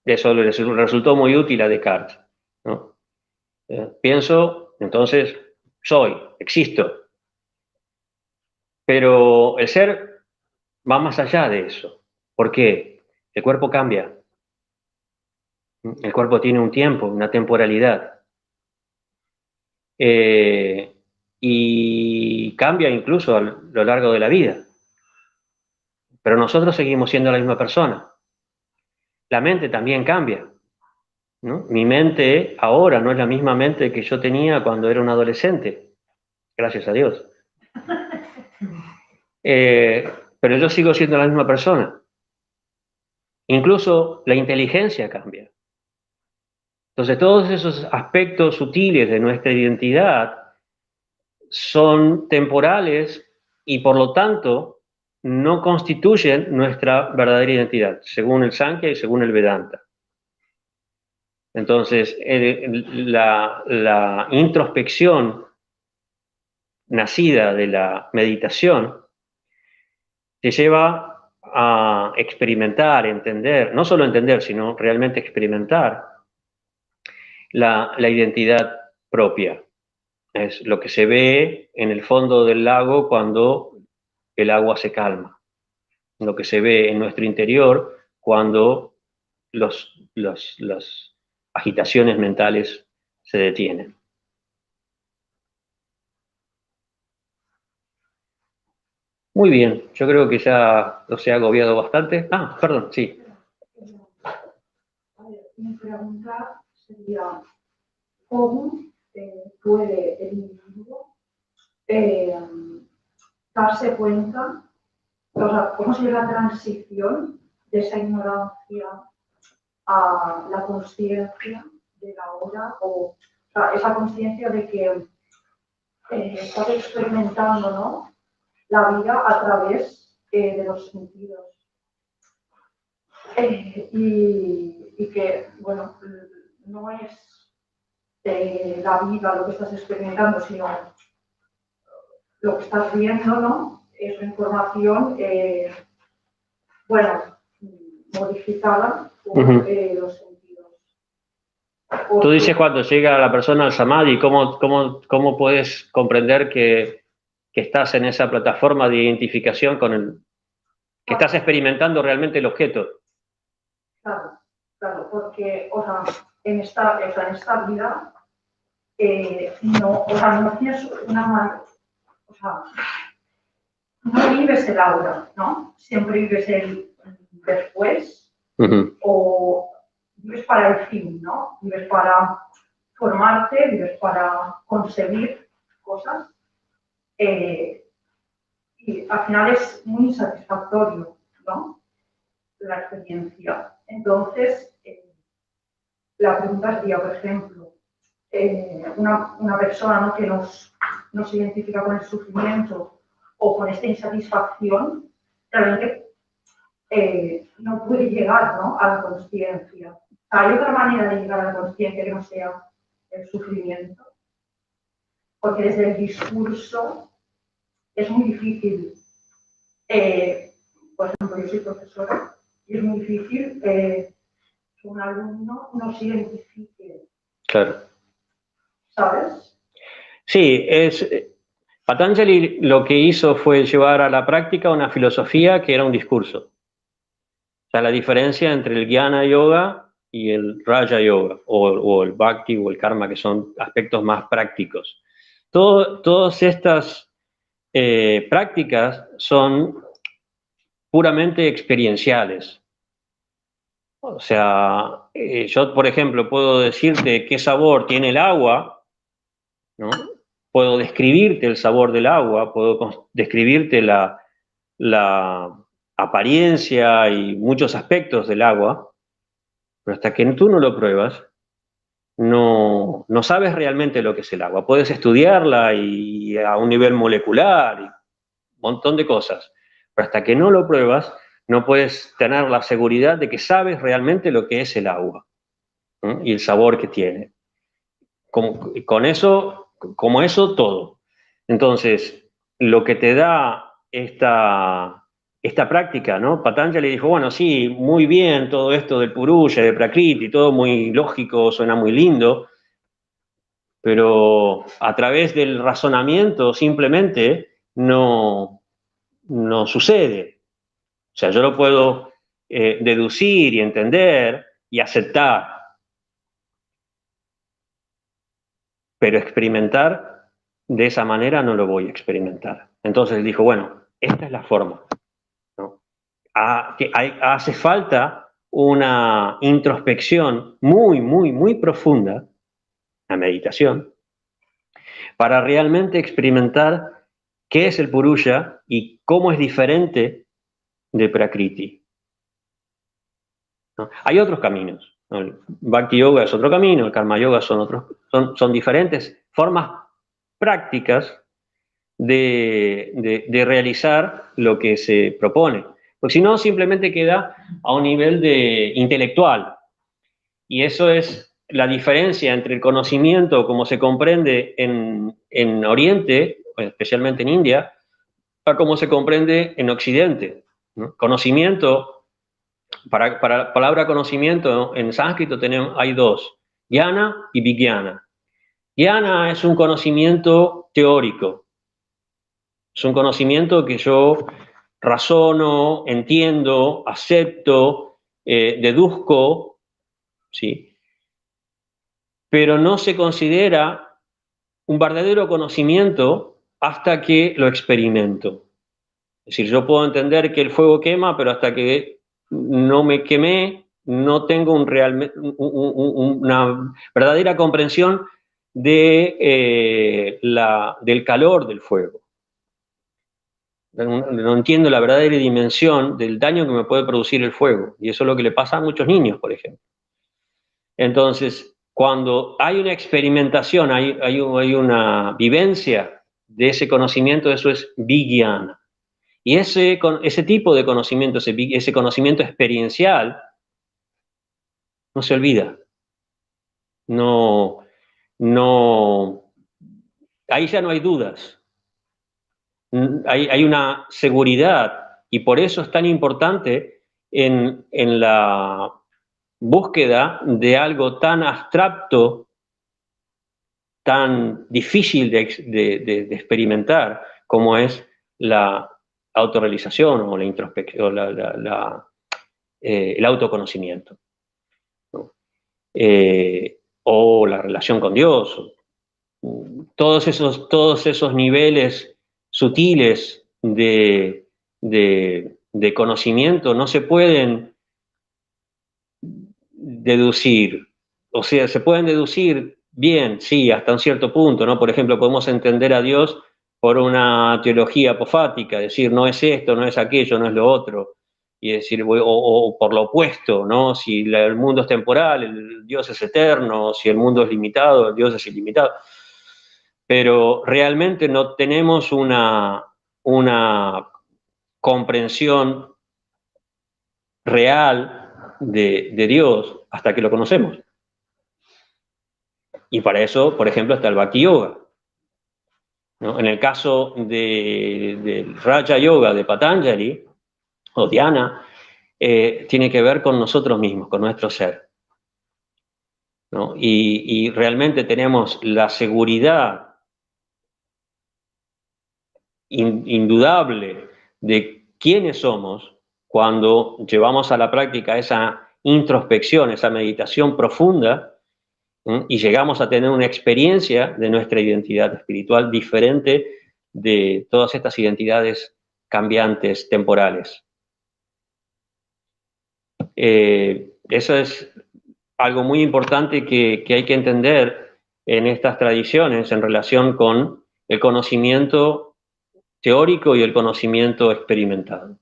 Eso le resultó muy útil a Descartes, ¿no? Pienso, entonces soy, existo. Pero el ser va más allá de eso. ¿Por qué? El cuerpo cambia. El cuerpo tiene un tiempo, una temporalidad. Y cambia incluso a lo largo de la vida. Pero nosotros seguimos siendo la misma persona. La mente también cambia, ¿no? Mi mente ahora no es la misma mente que yo tenía cuando era un adolescente. Gracias a Dios. Pero yo sigo siendo la misma persona. Incluso la inteligencia cambia. Entonces, todos esos aspectos sutiles de nuestra identidad son temporales y por lo tanto no constituyen nuestra verdadera identidad, según el Sankhya y según el Vedanta. Entonces, la introspección nacida de la meditación te lleva a experimentar, entender, no solo entender, sino realmente experimentar la identidad propia. Es lo que se ve en el fondo del lago cuando el agua se calma, lo que se ve en nuestro interior cuando las agitaciones mentales se detienen. Muy bien, yo creo que ya los he agobiado bastante. Ah, perdón, sí. A ver, mi pregunta sería, ¿cómo puede el individuo darse cuenta, o sea, cómo sería la transición de esa ignorancia a la conciencia de la hora, o sea, esa conciencia de que estás experimentando, ¿no?, la vida a través de los sentidos? Y que, bueno, no es la vida lo que estás experimentando, sino lo que estás viendo, ¿no? Es información, bueno, modificada por los sentidos. Tú dices cuando llega la persona al samadhi, ¿cómo puedes comprender que estás en esa plataforma de identificación con que estás experimentando realmente el objeto? Claro, porque, o sea, en esta vida no tienes o sea, no vives el ahora, ¿no? Siempre vives el después, o vives para el fin, ¿no? Vives para formarte, vives para conseguir cosas, y al final es muy insatisfactorio, ¿no?, la experiencia. Entonces, la pregunta sería, por ejemplo, una persona, ¿no?, que no se identifica con el sufrimiento o con esta insatisfacción, realmente no puede llegar, ¿no?, a la consciencia. ¿Hay otra manera de llegar a la consciencia que no sea el sufrimiento? Porque desde el discurso es muy difícil. Por ejemplo, yo soy profesora y es muy difícil que un alumno no se identifique. Claro. ¿Sabes? Sí, Patanjali lo que hizo fue llevar a la práctica una filosofía que era un discurso. O sea, la diferencia entre el Jnana Yoga y el Raja Yoga, o el Bhakti o el Karma, que son aspectos más prácticos. Todas estas prácticas son puramente experienciales. O sea, yo, por ejemplo, puedo decirte qué sabor tiene el agua, ¿no? Puedo describirte el sabor del agua, puedo describirte la apariencia y muchos aspectos del agua, pero hasta que tú no lo pruebas, no sabes realmente lo que es el agua. Puedes estudiarla y a un nivel molecular y un montón de cosas, pero hasta que no lo pruebas, no puedes tener la seguridad de que sabes realmente lo que es el agua, ¿no? Y el sabor que tiene. Con eso, como eso, todo. Entonces, lo que te da esta práctica, ¿no? Patanjali dijo, bueno, sí, muy bien todo esto del Purusha, de Prakriti, todo muy lógico, suena muy lindo, pero a través del razonamiento simplemente no sucede. O sea, yo lo puedo deducir y entender y aceptar, pero experimentar de esa manera no lo voy a experimentar. Entonces él dijo, bueno, esta es la forma, ¿no? Hace falta una introspección muy, muy, muy profunda, la meditación, para realmente experimentar qué es el Purusha y cómo es diferente de Prakriti, ¿no? Hay otros caminos, ¿no? El Bhakti Yoga es otro camino, el Karma Yoga son diferentes formas prácticas de realizar lo que se propone. Porque si no, simplemente queda a un nivel intelectual. Y eso es la diferencia entre el conocimiento, como se comprende en Oriente, especialmente en India, a cómo se comprende en Occidente, ¿no? Conocimiento, para la palabra conocimiento, en sánscrito hay dos, jnana y vijnana. Jnana es un conocimiento teórico, es un conocimiento que yo razono, entiendo, acepto, deduzco, ¿sí? Pero no se considera un verdadero conocimiento hasta que lo experimento. Es decir, yo puedo entender que el fuego quema, pero hasta que no me quemé, no tengo una verdadera comprensión del calor del fuego. No entiendo la verdadera dimensión del daño que me puede producir el fuego. Y eso es lo que le pasa a muchos niños, por ejemplo. Entonces, cuando hay una experimentación, hay una vivencia de ese conocimiento, eso es vijnana. Y ese tipo de conocimiento, ese conocimiento experiencial, no se olvida. Ahí ya no hay dudas. Hay una seguridad, y por eso es tan importante en la búsqueda de algo tan abstracto, tan difícil de experimentar como es la autorrealización o la introspección, el autoconocimiento, ¿no? O la relación con Dios. Todos esos niveles sutiles de conocimiento no se pueden deducir. O sea, se pueden deducir bien, sí, hasta un cierto punto, ¿no? Por ejemplo, podemos entender a Dios por una teología apofática, decir, no es esto, no es aquello, no es lo otro, y decir, o por lo opuesto, ¿no? Si el mundo es temporal, el Dios es eterno, si el mundo es limitado, el Dios es ilimitado. Pero realmente no tenemos una comprensión real de Dios hasta que lo conocemos. Y para eso, por ejemplo, está el Bhakti Yoga, ¿no? En el caso del Raja Yoga de Patanjali, o Dhyana, tiene que ver con nosotros mismos, con nuestro ser, ¿no? Y realmente tenemos la seguridad indudable de quiénes somos cuando llevamos a la práctica esa introspección, esa meditación profunda, y llegamos a tener una experiencia de nuestra identidad espiritual diferente de todas estas identidades cambiantes, temporales. Eso es algo muy importante que hay que entender en estas tradiciones en relación con el conocimiento teórico y el conocimiento experimentado.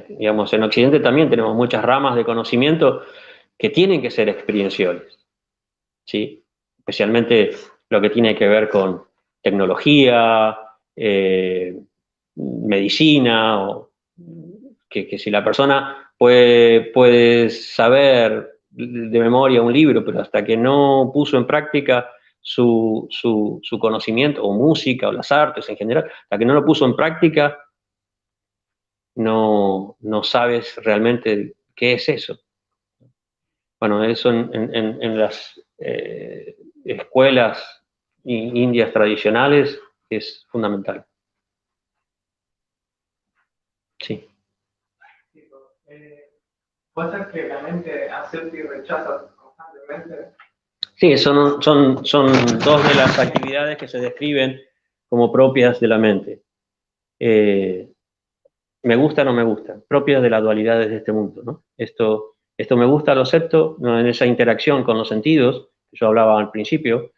Digamos, en Occidente también tenemos muchas ramas de conocimiento que tienen que ser experienciales, ¿sí? Especialmente lo que tiene que ver con tecnología, medicina, o que si la persona puede saber de memoria un libro, pero hasta que no puso en práctica su conocimiento, o música, o las artes en general, hasta que no lo puso en práctica, no sabes realmente qué es eso. Bueno, eso en las escuelas indias tradicionales es fundamental. Sí. ¿Puede ser que la mente acepte y rechaza constantemente? Sí, son dos de las actividades que se describen como propias de la mente. Me gusta o no me gusta, propias de las dualidades de este mundo, ¿no? Esto me gusta, lo acepto, ¿no? En esa interacción con los sentidos, que yo hablaba al principio,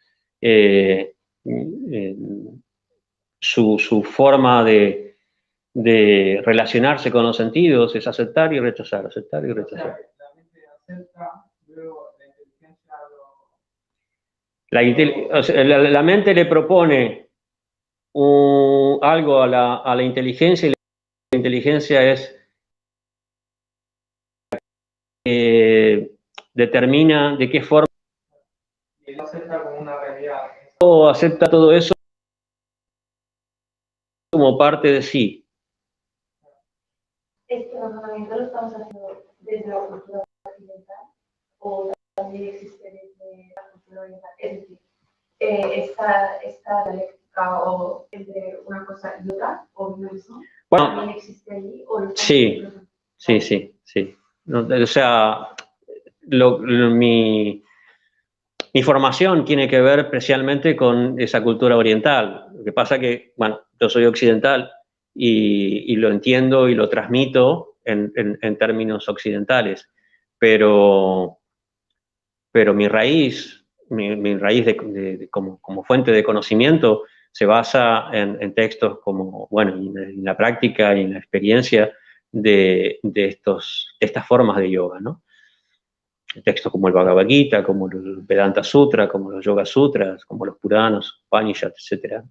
su forma de relacionarse con los sentidos es aceptar y rechazar, aceptar y rechazar. O sea, la mente acepta, luego la inteligencia la mente le propone algo a la inteligencia, y la inteligencia es determina de qué forma y lo acepta como una realidad. o acepta todo eso como parte de sí. ¿Este razonamiento lo estamos haciendo desde la cultura occidental o también existe desde la cultura oriental? Es decir, esta dialéctica o entre una cosa y otra, o no mismo, Bueno, ¿también existe allí? ¿O lo sí. No, o sea, mi formación tiene que ver especialmente con esa cultura oriental. Lo que pasa que, bueno, yo soy occidental y lo entiendo y lo transmito en términos occidentales, pero mi raíz como fuente de conocimiento se basa en textos como, bueno, en la práctica y en la experiencia de estas formas de yoga, ¿no? Textos como el Bhagavad Gita, como el Vedanta Sutra, como los Yoga Sutras, como los Puranos, Upanishads, etc.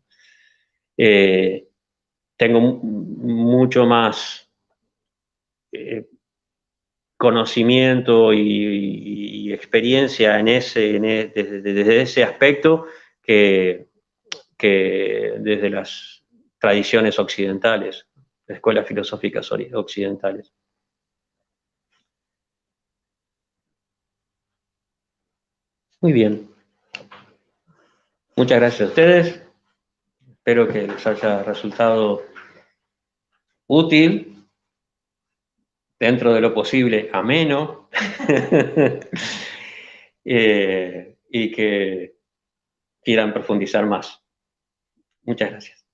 Tengo mucho más conocimiento y experiencia desde ese aspecto que desde las tradiciones occidentales, escuelas filosóficas occidentales. Muy bien. Muchas gracias a ustedes. Espero que les haya resultado útil, dentro de lo posible ameno, y que quieran profundizar más. Muchas gracias.